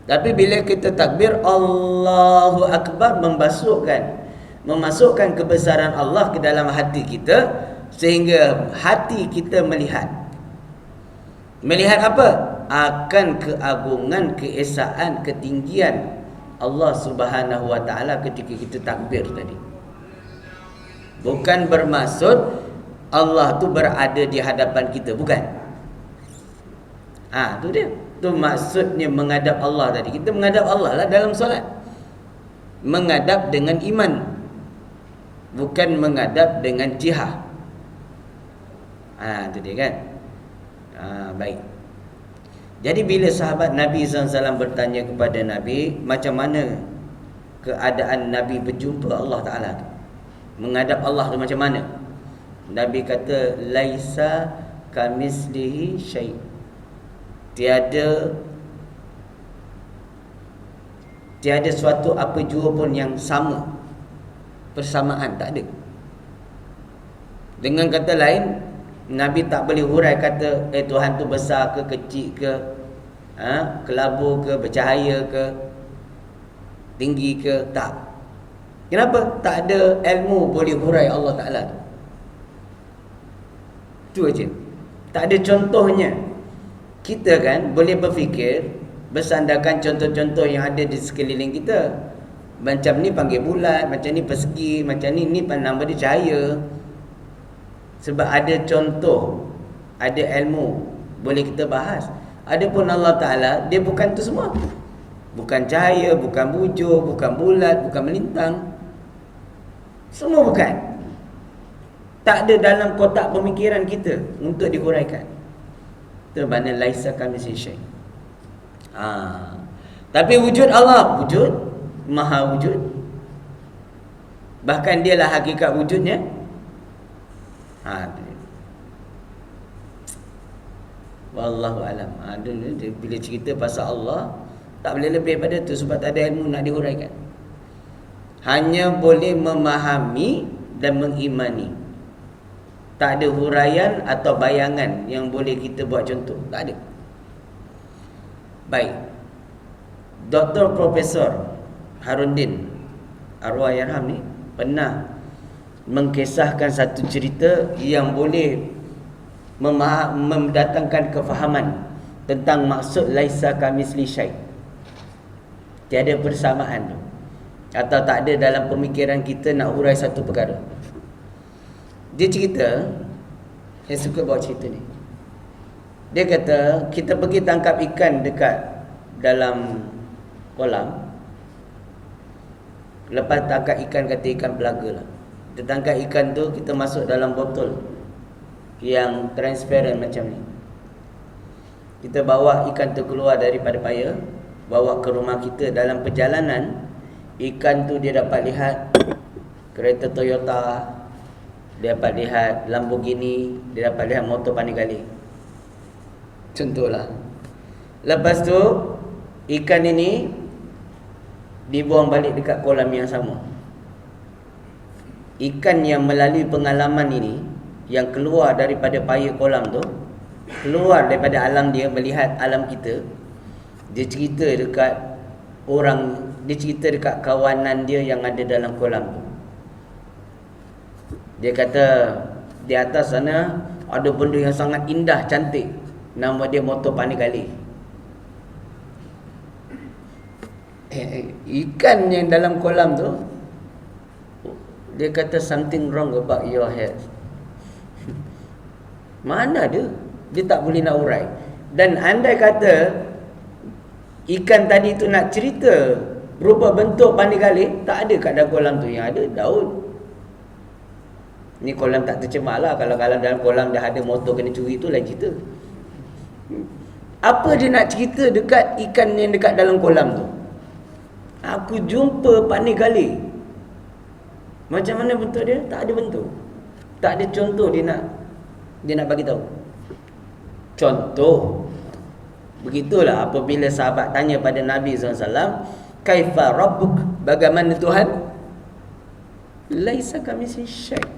Tapi bila kita takbir Allahu Akbar, memasukkan kebesaran Allah ke dalam hati kita, sehingga hati kita melihat apa? Akan keagungan, keesaan, ketinggian Allah Subhanahu wa taala ketika kita takbir tadi. Bukan bermaksud Allah tu berada di hadapan kita, bukan. Tu dia. Tu maksudnya menghadap Allah tadi. Kita menghadap Allah lah dalam solat. Menghadap dengan iman, bukan menghadap dengan jihah. Itu dia kan. Baik. Jadi bila sahabat Nabi SAW bertanya kepada Nabi, macam mana keadaan Nabi berjumpa Allah Ta'ala, menghadap Allah tu macam mana? Nabi kata, laisa kamislihi syai'. Tiada suatu apa jua pun yang sama. Persamaan tak ada. Dengan kata lain, Nabi tak boleh hurai kata Tuhan tu besar ke kecil ke, kelabu ke, bercahaya ke, tinggi ke, tak. Kenapa? Tak ada ilmu boleh hurai Allah Ta'ala tu. Tu aja. Tak ada contohnya. Kita kan boleh berfikir bersandarkan contoh-contoh yang ada di sekeliling kita. Macam ni panggil bulat, macam ni persegi, macam ni nama dia cahaya. Sebab ada contoh, ada ilmu boleh kita bahas. Adapun Allah Ta'ala, dia bukan tu semua. Bukan cahaya, bukan bujur, bukan bulat, bukan melintang. Semua bukan. Tak ada dalam kotak pemikiran kita untuk dihuraikan. Itu makna laisa kamitslihi syai'. Tapi wujud Allah, wujud, maha wujud. Bahkan dialah hakikat wujudnya. Wallahu alam. Bila cerita pasal Allah, tak boleh lebih pada tu sebab tak ada ilmu nak dihuraikan. Hanya boleh memahami dan mengimani. Tak ada huraian atau bayangan yang boleh kita buat contoh. Tak ada. Baik. Dr. Profesor Haruddin Arwah-Yarham ni pernah mengkisahkan satu cerita yang boleh mendatangkan kefahaman tentang maksud laisa kamitslihi syai'. Tiada persamaan tu, atau tak ada dalam pemikiran kita nak hurai satu perkara. Dia cerita, saya suka bawa cerita ni. Dia kata, kita pergi tangkap ikan dekat dalam kolam. Lepas tangkap ikan, kata ikan belaga lah. Kita tangkap ikan tu, kita masuk dalam botol yang transparent macam ni. Kita bawa ikan tu keluar daripada paya, bawa ke rumah kita. Dalam perjalanan, ikan tu dia dapat lihat kereta Toyota, dia dapat lihat Lamborghini, dia dapat lihat motor pandai-kali. Contohlah. Lepas tu ikan ini dibuang balik dekat kolam yang sama. Ikan yang melalui pengalaman ini, yang keluar daripada paya kolam tu, keluar daripada alam dia, melihat alam kita, dia cerita dekat orang, dia cerita dekat kawanan dia yang ada dalam kolam tu. Dia kata di atas sana ada benda yang sangat indah, cantik. Nama dia motor pandai-kali. Ikan yang dalam kolam tu, dia kata something wrong about your head. Mana dia? Dia tak boleh nak urai. Dan andai kata ikan tadi tu nak cerita berupa bentuk pandai gali, tak ada kat dalam kolam tu. Yang ada daun. Ni kolam tak tercemar lah. Kalau dalam kolam dah ada motor kena curi tu lain cerita. Apa dia nak cerita dekat ikan yang dekat dalam kolam tu? Aku jumpa pandai gali. Macam mana bentuk dia? Tak ada bentuk. Tak ada contoh dia nak bagi tahu. Contoh. Begitulah apabila sahabat tanya pada Nabi SAW, kaifa rabbuk? Bagaimana Tuhan? Laisa kamitslihi syai'.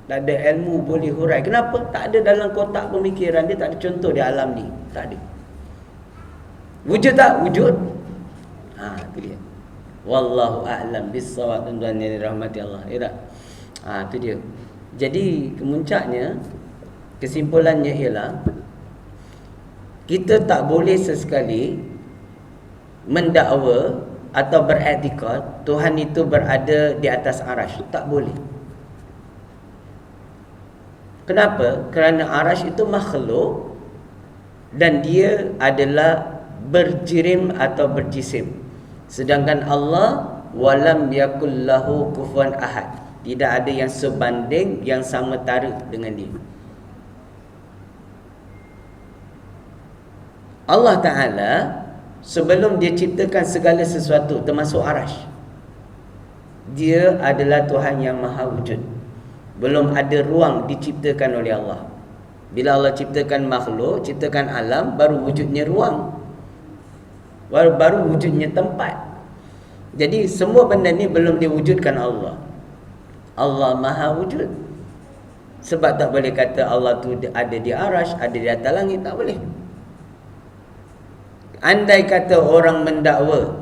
Tak ada ilmu boleh hurai. Kenapa? Tak ada dalam kotak pemikiran dia, tak ada contoh di alam ni. Tak ada. Wujud tak? Wujud. Itu dia. Wallahu a'lam bis-shawab, tuan-tuan yang dirahmati Allah. Ya tak? Itu dia. Jadi kemuncaknya, kesimpulannya ialah kita tak boleh sesekali mendakwa atau beriktikad Tuhan itu berada di atas arasy. Tak boleh. Kenapa? Kerana arasy itu makhluk dan dia adalah berjirim atau berjisim. Sedangkan Allah walam yakul lahu kufuwan ahad. Tidak ada yang sebanding, yang sama tara dengan dia. Allah Ta'ala sebelum dia ciptakan segala sesuatu termasuk arasy, dia adalah Tuhan yang maha wujud. Belum ada ruang diciptakan oleh Allah. Bila Allah ciptakan makhluk, ciptakan alam, baru wujudnya ruang, baru wujudnya tempat. Jadi semua benda ni belum diwujudkan Allah. Allah maha wujud. Sebab tak boleh kata Allah tu ada di arasy, ada di atas langit. Tak boleh. Andai kata orang mendakwa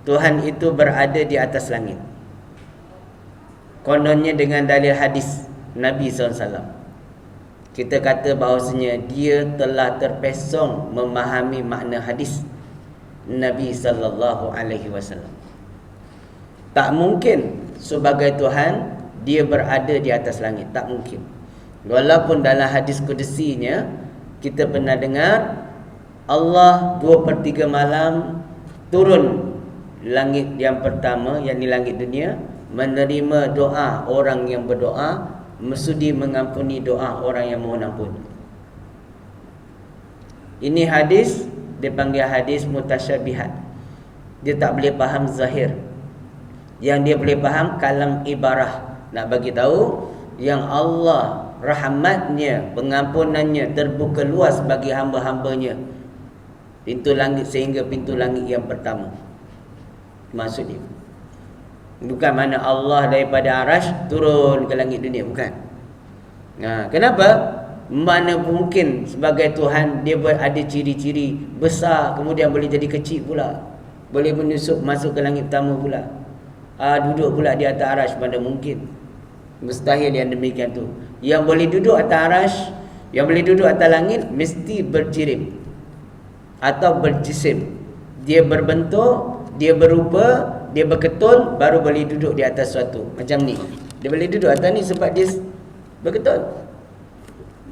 Tuhan itu berada di atas langit, kononnya dengan dalil hadis Nabi SAW, kita kata bahawasanya dia telah terpesong memahami makna hadis Nabi SAW. Tak mungkin sebagai Tuhan dia berada di atas langit. Tak mungkin. Walaupun dalam hadis kudusinya kita pernah dengar Allah 2/3 malam turun langit yang pertama, yakni langit dunia, menerima doa orang yang berdoa, mesudi mengampuni doa orang yang mohon ampun. Ini hadis dipanggil hadis mutasyabihat. Dia tak boleh faham zahir. Yang dia boleh faham kalam ibarah. Nak bagi tahu yang Allah rahmatnya, pengampunannya terbuka luas bagi hamba-hambanya. Pintu langit sehingga pintu langit yang pertama. Maksudnya bukan mana Allah daripada arasy turun ke langit dunia, bukan. Kenapa? Mana mungkin sebagai Tuhan dia ada ciri-ciri besar kemudian boleh jadi kecil pula, boleh menyusup masuk ke langit pertama pula, duduk pula di atas arasy. Mana mungkin? Mustahil yang demikian tu. Yang boleh duduk atas arasy, yang boleh duduk atas langit mesti berjirim atau berjisim. Dia berbentuk, dia berupa, dia berketul, baru boleh duduk di atas suatu. Macam ni, dia boleh duduk atas ni sebab dia berketul.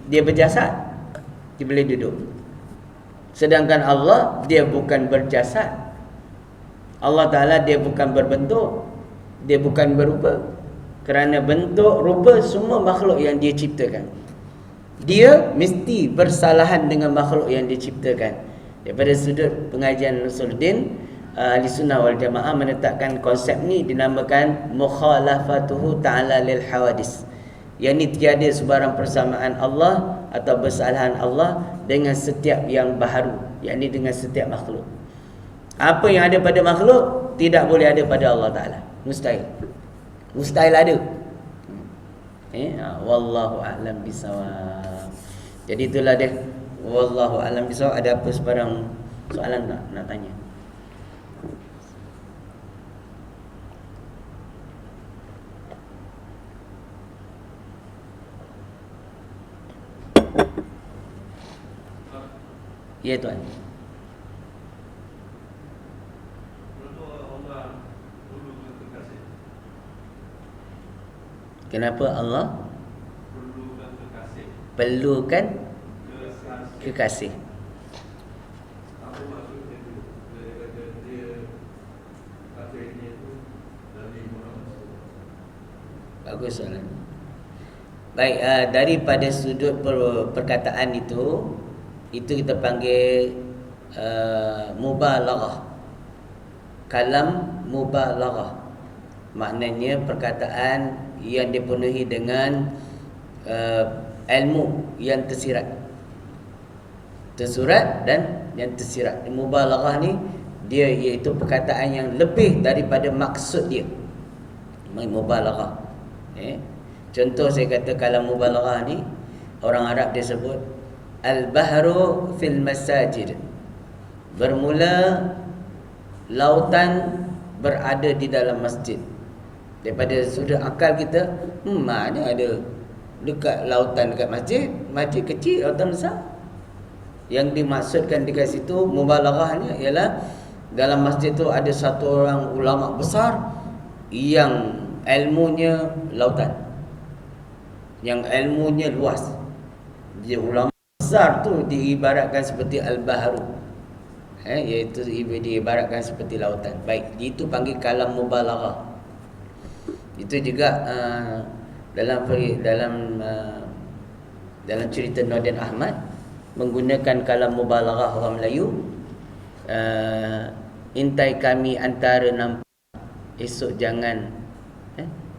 Dia berjasad, dia boleh duduk. Sedangkan Allah, dia bukan berjasad. Allah Ta'ala dia bukan berbentuk, dia bukan berupa. Kerana bentuk, rupa semua makhluk yang dia ciptakan. Dia mesti bersalahan dengan makhluk yang dia ciptakan. Daripada sudut pengajian Usuluddin, Ahli Sunnah wal Jamaah menetapkan konsep ni dinamakan mukhalafatuhu ta'ala lil hawadis. Yang ni tiada sebarang persamaan Allah atau bersalahan Allah dengan setiap yang baharu, yakni dengan setiap makhluk. Apa yang ada pada makhluk tidak boleh ada pada Allah Ta'ala. Mustahil. Mustahil ada. Wallahu a'lam bisawab. Jadi itulah dia. Wallahu a'lam bisawab. Ada apa sebarang soalan nak tanya? Ya tuan. Kenapa Allah perlukan kekasih? Bagus soalan. Baik, daripada sudut perkataan itu kita panggil mubalaghah. Kalam mubalaghah. Maknanya perkataan yang dipenuhi dengan ilmu yang tersirat. Tersurat dan yang tersirat. Mubalaghah ni dia iaitu perkataan yang lebih daripada maksud dia. Mubalaghah. Contoh saya kata kalam mubalaghah ni, orang Arab dia sebut al-bahru fil masajid. Bermula lautan berada di dalam masjid. Daripada sudut akal kita, mana ada dekat lautan dekat masjid? Masjid kecil, lautan besar. Yang dimaksudkan dekat situ mubalaghahnya ialah dalam masjid tu ada satu orang ulama besar yang ilmunya lautan, yang ilmunya luas. Dia ulama besar tu diibaratkan seperti al-bahru, iaitu diibaratkan seperti lautan. Baik, itu panggil kalam mubalaghah. Itu juga dalam cerita Nordin Ahmad menggunakan kalam mubalaghah orang Melayu. Intai kami antara nampak, esok jangan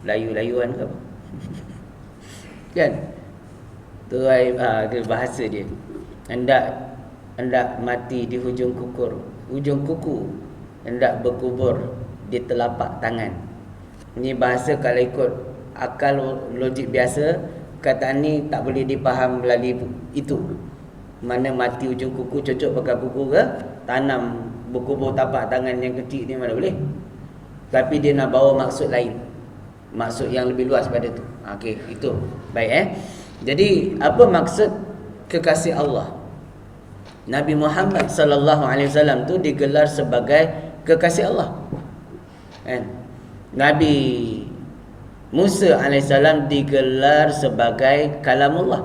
layu-layuan ke apa? Kan? Tu bahasa dia. Hendak mati di hujung kuku, hendak berkubur di telapak tangan. Ini bahasa kalau ikut akal logik biasa, kataan ni tak boleh dipaham melalui itu. Mana mati hujung kuku, cocok pakai kuku ke? Tanam berkubur tapak tangan yang kecil ni mana boleh. Tapi dia nak bawa maksud lain, maksud yang lebih luas pada tu. Okey, itu. Baik Jadi apa maksud kekasih Allah? Nabi Muhammad sallallahu alaihi wasallam tu digelar sebagai kekasih Allah. Nabi Musa alaihissalam digelar sebagai kalamullah,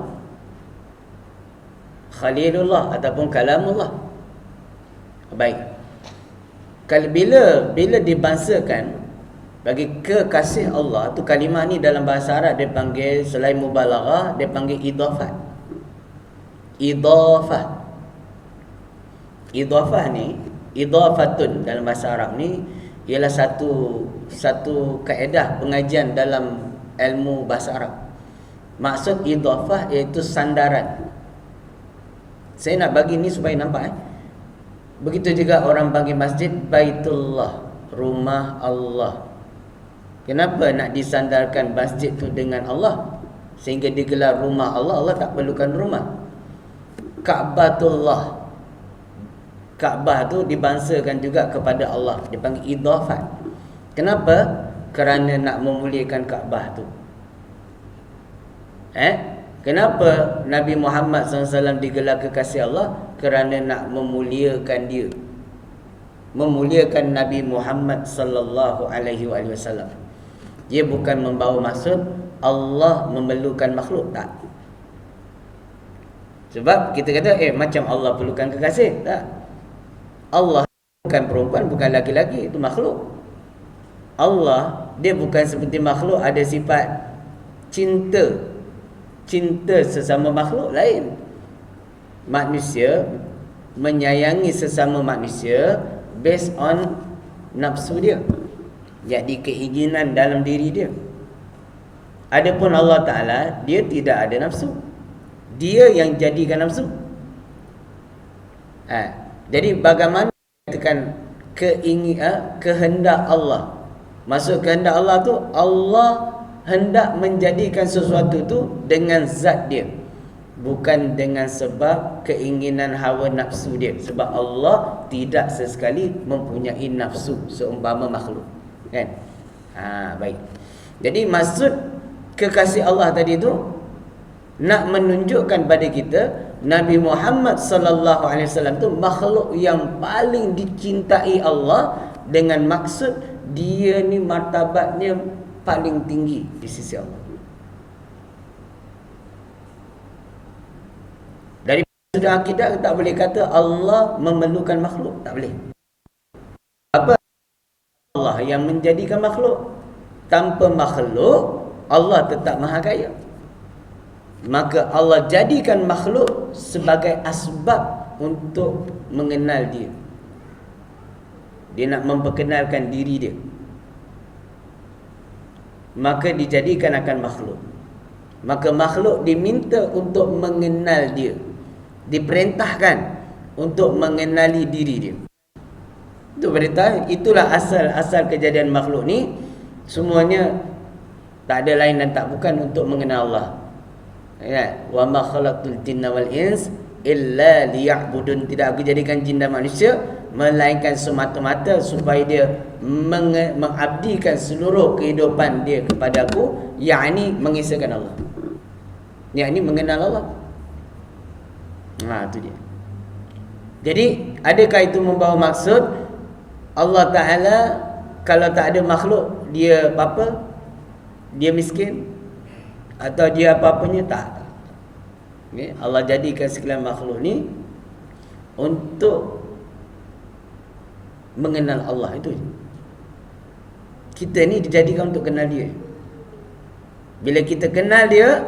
Khalilullah ataupun kalamullah. Baik. Kalau bila dibangsakan bagi kekasih Allah tu, kalimah ni dalam bahasa Arab dia panggil, selain mubalaghah, dia panggil idafah. Idafah ni, idafatun dalam bahasa Arab ni ialah satu kaedah pengajian dalam ilmu bahasa Arab. Maksud idafah iaitu sandaran. Saya nak bagi ni supaya nampak Begitu juga orang panggil masjid Baitullah, rumah Allah. Kenapa nak disandarkan masjid tu dengan Allah sehingga digelar rumah Allah? Allah tak perlukan rumah. Ka'batullah, Kaabah tu dibangsakan juga kepada Allah, dipanggil idafat. Kenapa? Kerana nak memuliakan Kaabah tu. Kenapa Nabi Muhammad SAW digelar kekasih Allah? Kerana nak memuliakan dia, memuliakan Nabi Muhammad sallallahu alaihi wasallam. Dia bukan membawa maksud Allah memerlukan makhluk, tak. Sebab kita kata macam Allah perlukan kekasih, tak. Allah bukan perempuan, bukan laki-laki, itu makhluk. Allah dia bukan seperti makhluk ada sifat cinta sesama makhluk lain. Manusia menyayangi sesama manusia based on nafsu dia, jadi keinginan dalam diri dia. Adapun Allah Ta'ala, dia tidak ada nafsu, dia yang jadikan nafsu. Jadi bagaimana katakan kehendak Allah? Maksud kehendak Allah tu, Allah hendak menjadikan sesuatu tu dengan zat dia, bukan dengan sebab keinginan hawa nafsu dia. Sebab Allah tidak sesekali mempunyai nafsu seumpama makhluk, kan? Baik. Jadi maksud kekasih Allah tadi tu nak menunjukkan pada kita Nabi Muhammad sallallahu alaihi wasallam tu makhluk yang paling dicintai Allah, dengan maksud dia ni martabatnya paling tinggi di sisi Allah. sudah akidah tak boleh kata Allah memerlukan makhluk, tak boleh. Apa? Allah yang menjadikan makhluk. Tanpa makhluk Allah tetap maha kaya. Maka Allah jadikan makhluk sebagai asbab untuk mengenal dia. Dia nak memperkenalkan diri dia, maka dijadikan akan makhluk. Maka makhluk diminta untuk mengenal dia, diperintahkan untuk mengenali diri dia. Itu berita, itulah asal kejadian makhluk ni. Semuanya tak ada lain dan tak bukan untuk mengenal Allah. Ya, wa ma khalaqtul jinna wal ins illa liya'budun. Tidak aku jadikan jin dan manusia melainkan semata-mata supaya dia mengabdikan seluruh kehidupan dia kepada aku, yakni mengesahkan Allah, yakni mengenal Allah. Itu dia. Jadi adakah itu membawa maksud Allah Ta'ala kalau tak ada makhluk dia apa? Dia miskin atau dia apa-apanya? Tak. Okay. Allah jadikan sekalian makhluk ni untuk mengenal Allah. Itu kita ni dijadikan untuk kenal dia. Bila kita kenal dia,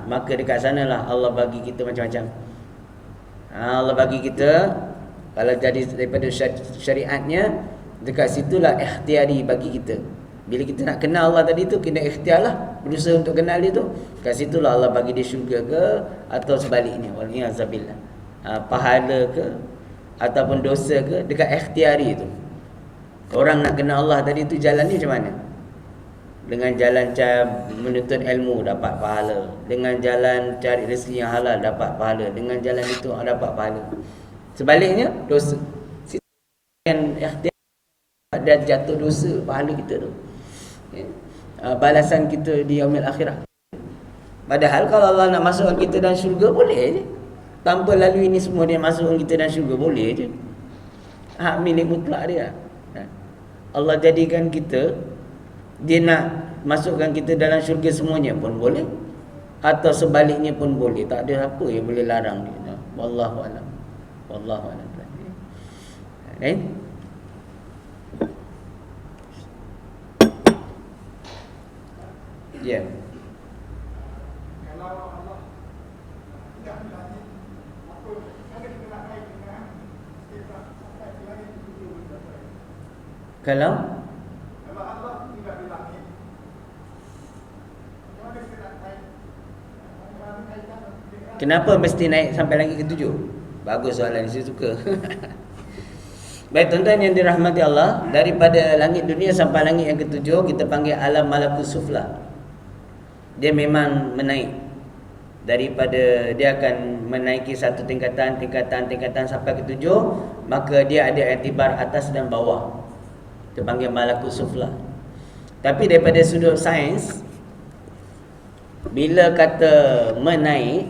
maka dekat sanalah Allah bagi kita macam-macam. Allah bagi kita, kalau jadi daripada syariatnya, dekat situlah ikhtiari bagi kita. Bila kita nak kenal Allah tadi tu, kena ikhtiarlah, berusaha untuk kenal dia tu. Dekat situlah Allah bagi dia syurga ke, atau sebaliknya, waliyazabillah, pahala ke ataupun dosa ke, dekat ikhtiari tu. Orang nak kenal Allah tadi tu, jalan ni macam mana? Dengan jalan cara menuntut ilmu dapat pahala, dengan jalan cari rezeki yang halal dapat pahala, dengan jalan itu dapat pahala. Sebaliknya dosa, yang ikhtiar dan jatuh dosa, pahala kita tu, balasan kita di yaumil akhirah. Padahal kalau Allah nak masukkan kita dalam syurga, boleh je. Tanpa lalu ini semua dia masukkan kita dalam syurga, boleh je. Hak milik mutlak dia. Allah jadikan kita, dia nak masukkan kita dalam syurga semuanya pun boleh, atau sebaliknya pun boleh. Tak ada apa yang boleh larang dia. Wallahu a'lam. Wallahu a'lam. Ya. Kalau Allah tidak di langit, kenapa mesti naik sampai langit ke-7? Bagus soalan ni, saya suka. Baik tuan-tuan yang dirahmati Allah, daripada langit dunia sampai langit yang ke-7 kita panggil alam malakus sufla. Dia memang menaik. Daripada dia akan menaiki satu tingkatan sampai ke-7, maka dia ada iktibar atas dan bawah. Kita panggil malakus sufla. Tapi daripada sudut sains, bila kata menaik,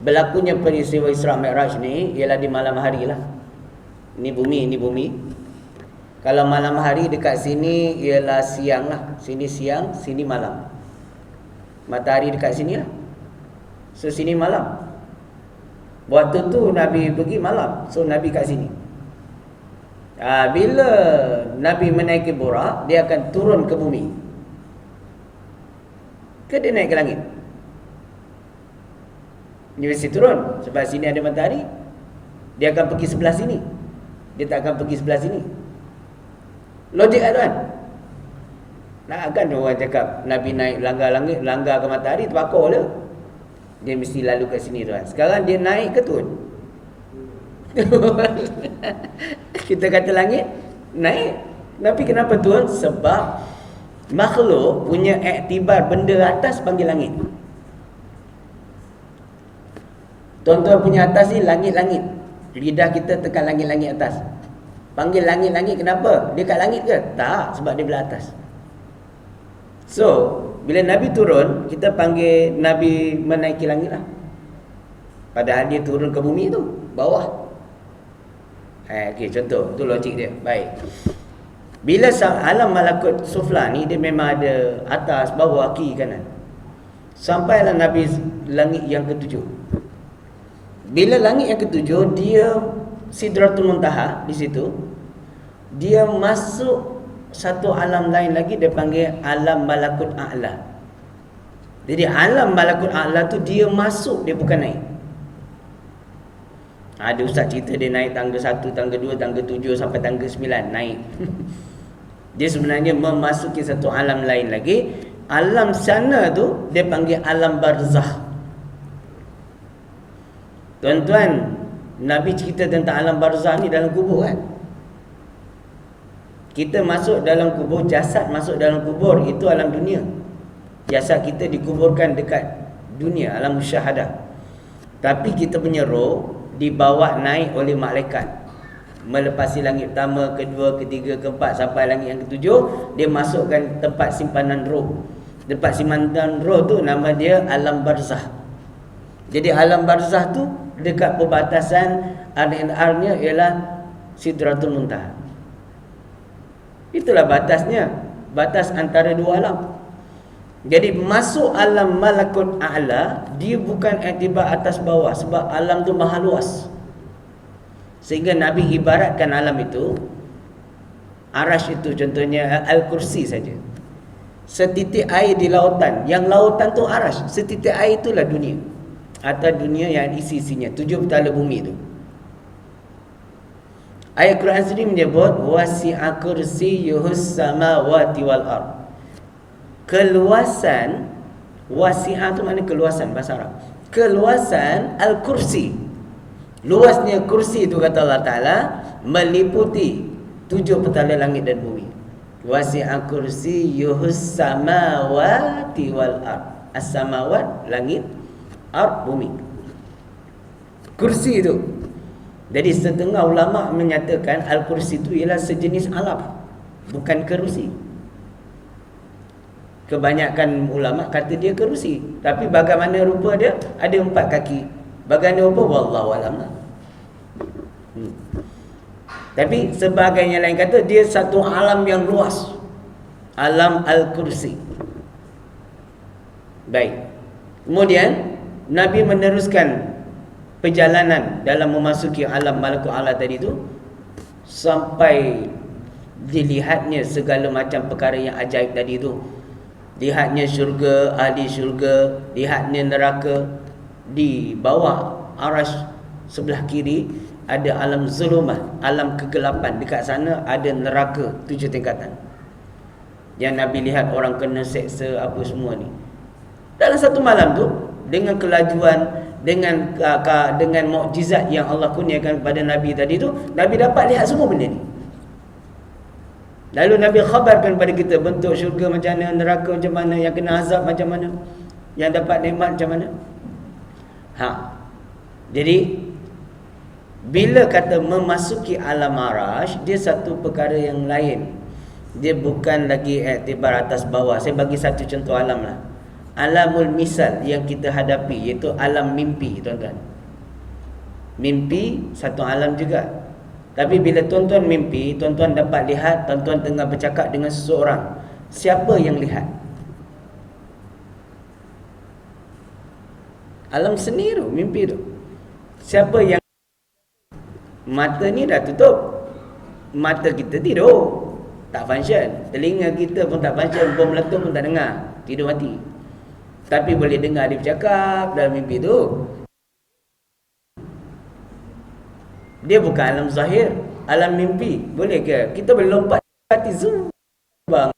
berlakunya peristiwa Isra Mi'raj ni ialah di malam hari lah. Ini bumi. Kalau malam hari dekat sini ialah siang lah. Sini siang, sini malam. Matahari dekat sini lah. So sini malam. Waktu tu Nabi pergi malam, so Nabi kat sini. Bila Nabi menaiki Burak, dia akan turun ke bumi. Ke dia naik ke langit? Dia mesti turun, sebab sini ada matahari. Dia akan pergi sebelah sini, dia tak akan pergi sebelah sini. Logik kan tuan? Takkan orang cakap Nabi naik langgar langit, langgar ke matahari, terbakar dia. Dia mesti lalu ke sini tuan. Sekarang dia naik ke turun? Kita kata langit naik, tapi kenapa turun? Sebab makhluk punya iktibar benda atas panggil langit. Tuan-tuan punya atas ni langit-langit. Lidah kita tekan langit-langit atas. Panggil langit-langit kenapa? Dia kat langit ke? Tak, sebab dia belah atas. So, bila Nabi turun, kita panggil Nabi menaiki langit lah. Padahal dia turun ke bumi tu, bawah. Okey, contoh, tu logik dia. Baik. Bila alam malakut sufla ni, dia memang ada atas, bawah, kiri, kanan. Sampailah Nabi langit yang ke-7. Bila langit yang ketujuh, dia Sidratul Muntaha di situ, dia masuk satu alam lain lagi, dia panggil alam malakut a'la. Jadi alam malakut a'la tu dia masuk, dia bukan naik. Ada ustaz cerita dia naik tangga 1, tangga 2, tangga 7 sampai tangga 9 naik. Dia sebenarnya memasuki satu alam lain lagi. Alam sana tu dia panggil alam barzah. Tuan-tuan, Nabi cerita tentang alam barzah ni dalam kubur kan. Kita masuk dalam kubur, jasad masuk dalam kubur, itu alam dunia. Jasad kita dikuburkan dekat dunia, alam musyahadah. Tapi kita punya roh dibawa naik oleh malaikat, melepasi langit pertama, kedua, ketiga, keempat sampai langit yang ketujuh. Dia masukkan tempat simpanan roh. Tempat simpanan roh tu nama dia alam barzah. Jadi alam barzah tu dekat perbatasan RNR-nya ialah Sidratul Muntaha. Itulah batasnya, batas antara dua alam. Jadi masuk alam malakut a'la, dia bukan iktibar atas bawah, sebab alam tu maha luas. Sehingga Nabi ibaratkan alam itu, arash itu contohnya al-kursi saja. Setitik air di lautan, yang lautan tu arash, setitik air itulah dunia, atau dunia yang isi-isinya, 7 petala bumi itu. Ayat Quran sendiri menyebut wasi'a kursiyyuhus samawati wal ard. Keluasan, wasi'ah tu makna keluasan bahasa Arab. Keluasan al-kursi, luasnya kursi itu kata Allah Ta'ala meliputi 7 petala langit dan bumi. Wasi'a kursiyyuhus samawati wal ard. As-samawat langit, ard bumi. Kursi itu. Jadi setengah ulama menyatakan al-kursi itu ialah sejenis alam, bukan kerusi. Kebanyakan ulama kata dia kerusi, tapi bagaimana rupa dia? Ada 4 kaki. Bagaimana rupa? Wallahu a'lam. Tapi sebahagian yang lain kata dia satu alam yang luas, alam al-kursi. Baik. Kemudian Nabi meneruskan perjalanan dalam memasuki alam malakut a'la tadi tu, sampai dilihatnya segala macam perkara yang ajaib tadi tu. Lihatnya syurga, ahli syurga, lihatnya neraka. Di bawah arash sebelah kiri ada alam zulumah, alam kegelapan. Dekat sana ada neraka 7 tingkatan, yang Nabi lihat orang kena seksa apa semua ni. Dalam satu malam tu, dengan kelajuan, dengan mukjizat yang Allah kurniakan kepada Nabi tadi tu, Nabi dapat lihat semua benda ni. Lalu Nabi khabarkan kepada kita bentuk syurga macam mana, neraka macam mana, yang kena azab macam mana, yang dapat nikmat macam mana. Jadi bila kata memasuki alam arash, dia satu perkara yang lain. Dia bukan lagi iktibar atas bawah. Saya bagi satu contoh alam lah. Alamul misal yang kita hadapi, iaitu alam mimpi, tuan-tuan. Mimpi satu alam juga. Tapi bila tuan-tuan mimpi, tuan-tuan dapat lihat tuan-tuan tengah bercakap dengan seseorang. Siapa yang lihat? Alam seni tu, mimpi tu. Siapa yang? Mata ni dah tutup. Mata kita tidur, tak function. Telinga kita pun tak function, bom meletup pun tak dengar, tidur mati. Tapi boleh dengar dia bercakap dalam mimpi tu. Dia bukan alam zahir, alam mimpi. Boleh ke? Kita boleh lompat hati zoom bang,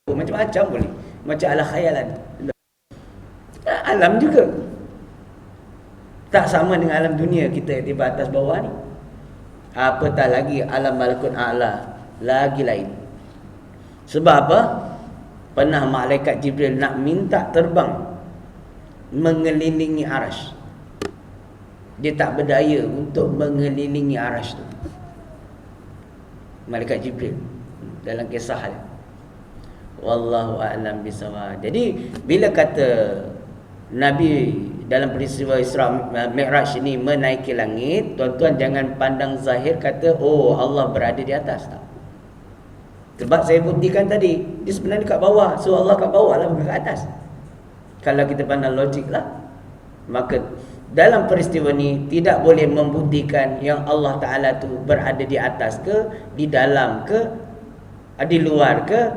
macam-macam boleh. Macam ala khayalan. Alam juga. Tak sama dengan alam dunia kita di atas bawah ni. Apatah lagi alam malakut a'la, lagi lain. Sebab apa? Pernah malaikat Jibril nak minta terbang mengelilingi arash. Dia tak berdaya untuk mengelilingi arash tu. Malaikat Jibril dalam kisah dia. Wallahu a'lam bisawab. Jadi bila kata Nabi dalam peristiwa Isra Mi'raj ini menaiki langit, tuan-tuan jangan pandang zahir kata oh Allah berada di atas, tak. Sebab saya buktikan tadi, dia sebenarnya kat bawah. So Allah kat bawah lah, bukan kat atas. Kalau kita pandang logik lah, maka dalam peristiwa ni tidak boleh membuktikan yang Allah Ta'ala tu berada di atas ke, di dalam ke, di luar ke.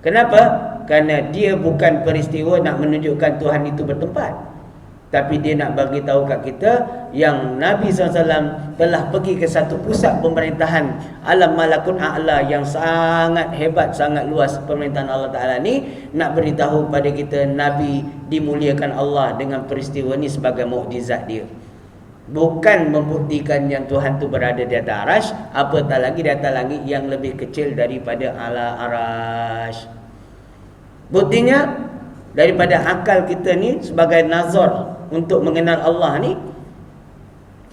Kenapa? Kerana dia bukan peristiwa nak menunjukkan Tuhan itu bertempat, tapi dia nak bagi tahu kat kita yang Nabi SAW telah pergi ke satu pusat pemerintahan alam malakut a'la yang sangat hebat, sangat luas pemerintahan Allah Ta'ala ni. Nak beritahu pada kita Nabi dimuliakan Allah dengan peristiwa ni sebagai mukjizat dia. Bukan membuktikan yang Tuhan tu berada di atas arash, apatah lagi di atas langit yang lebih kecil daripada ala arash. Buktinya daripada akal kita ni sebagai nazar untuk mengenal Allah ni,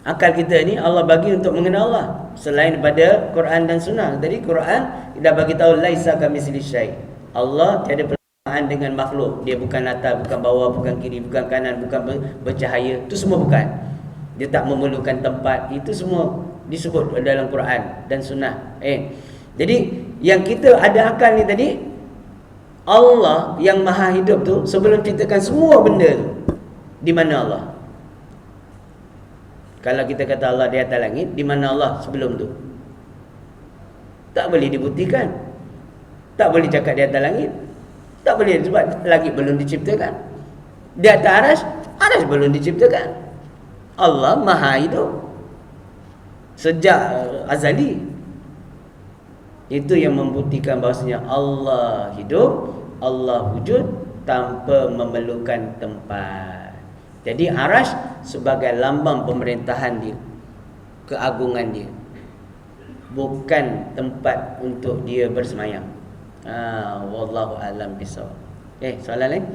akal kita ni Allah bagi untuk mengenal Allah selain daripada Quran dan Sunnah. Jadi Quran dah bagi tahu laisa kamitsli syai'. Allah tiada persamaan dengan makhluk. Dia bukan atas, bukan bawah, bukan kiri, bukan kanan, bukan bercahaya. Itu semua bukan. Dia tak memerlukan tempat. Itu semua disebut dalam Quran dan Sunnah. Jadi yang kita ada akal ni tadi, Allah yang maha hidup tu sebelum ciptakan semua benda tu, di mana Allah? Kalau kita kata Allah di atas langit, di mana Allah sebelum tu? Tak boleh dibuktikan. Tak boleh cakap di atas langit. Tak boleh sebab langit belum diciptakan. Di atas arash, arash belum diciptakan. Allah maha hidup sejak azali. Itu yang membuktikan bahawasanya Allah hidup, Allah wujud tanpa memerlukan tempat. Jadi arash sebagai lambang pemerintahan dia, keagungan dia, bukan tempat untuk dia bersemayam. Wallahu a'lam bishawab. Soalan lain?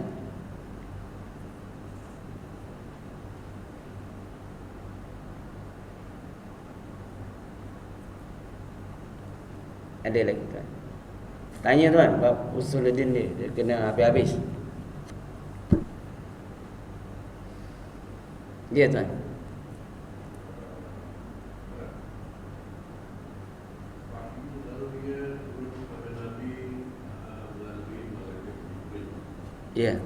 Ada lagi tuan? Tanya tuan, Bab Usuluddin dia kena habis-habis. Dia tuan. Ya.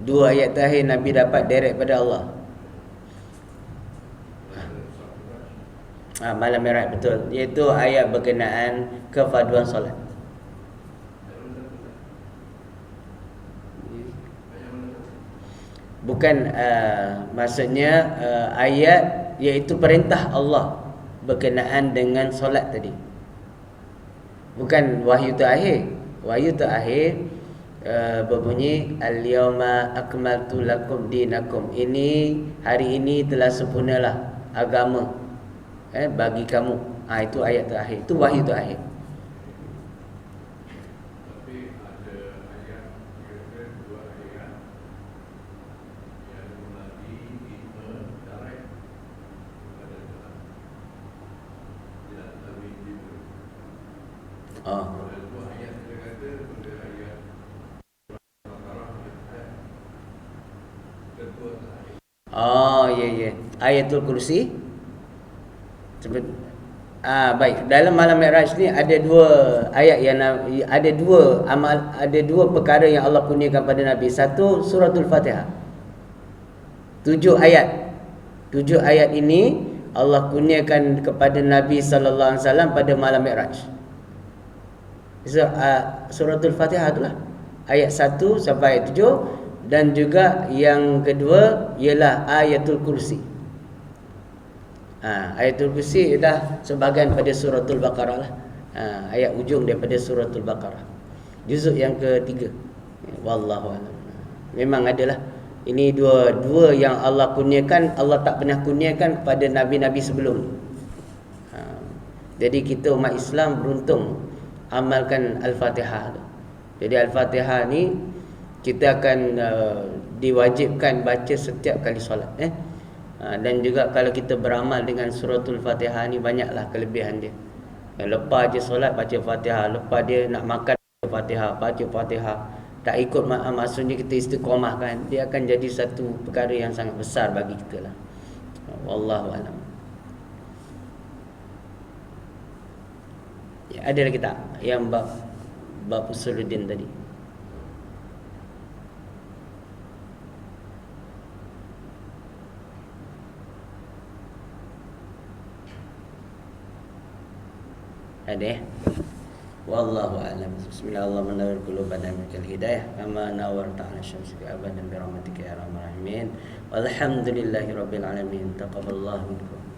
Dua ayat terakhir Nabi dapat direct pada Allah. Malam Mi'raj, betul. Iaitu ayat berkenaan kefarduan solat. Bukan maksudnya ayat iaitu perintah Allah berkenaan dengan solat tadi. Bukan wahyu terakhir. Wahyu terakhir berbunyi al-yawma akmaltu lakum dinakum. Ini hari ini telah sempurnalah agama bagi kamu. Itu ayat terakhir. Itu wahyu terakhir. Tapi ada ayat dua ayat yang Nabi kita direct kepada Tuhan. Tidak Nabi itu. Dua ayat dia kata pada ayat Al-Baqarah ayat kedua terakhir. Ya. Ayatul Kursi. Baik. Dalam malam Mi'raj ni ada dua ayat yang ada dua perkara yang Allah kurniakan pada Nabi. Satu, suratul Fatihah. 7 ayat. 7 ayat ini Allah kurniakan kepada Nabi sallallahu alaihi wasallam pada malam Mi'raj. Suratul Fatihah itulah ayat 1 sampai ayat 7, dan juga yang kedua ialah ayatul kursi. Ayatul kursi dah sebahagian pada suratul Baqarah lah. Ayat ujung daripada suratul Baqarah, juzuk yang ketiga. Wallahu a'lam. Memang adalah ini dua yang Allah kurniakan. Allah tak pernah kurniakan kepada nabi-nabi sebelum ni. Jadi kita umat Islam beruntung amalkan Al-Fatihah. Jadi Al-Fatihah ni kita akan diwajibkan baca setiap kali solat. Dan juga kalau kita beramal dengan suratul Fatihah ni, banyaklah kelebihan dia. Lepas je solat baca Fatihah, lepas dia nak makan Fatihah, tak ikut maksudnya kita istiqamah kan, dia akan jadi satu perkara yang sangat besar bagi kita lah. Wallahu alam. Ya, ada lagi tak yang bab usuluddin tadi? Ada. Wallahu a'lam. Bismillahirrahmanirrahim. Qulubana minal hidayah kama nawarta 'ala syamsi abadan bi rahmatika ya arhamar rahimin. Walhamdulillahirabbil alamin. Taqabbalallahu minkum.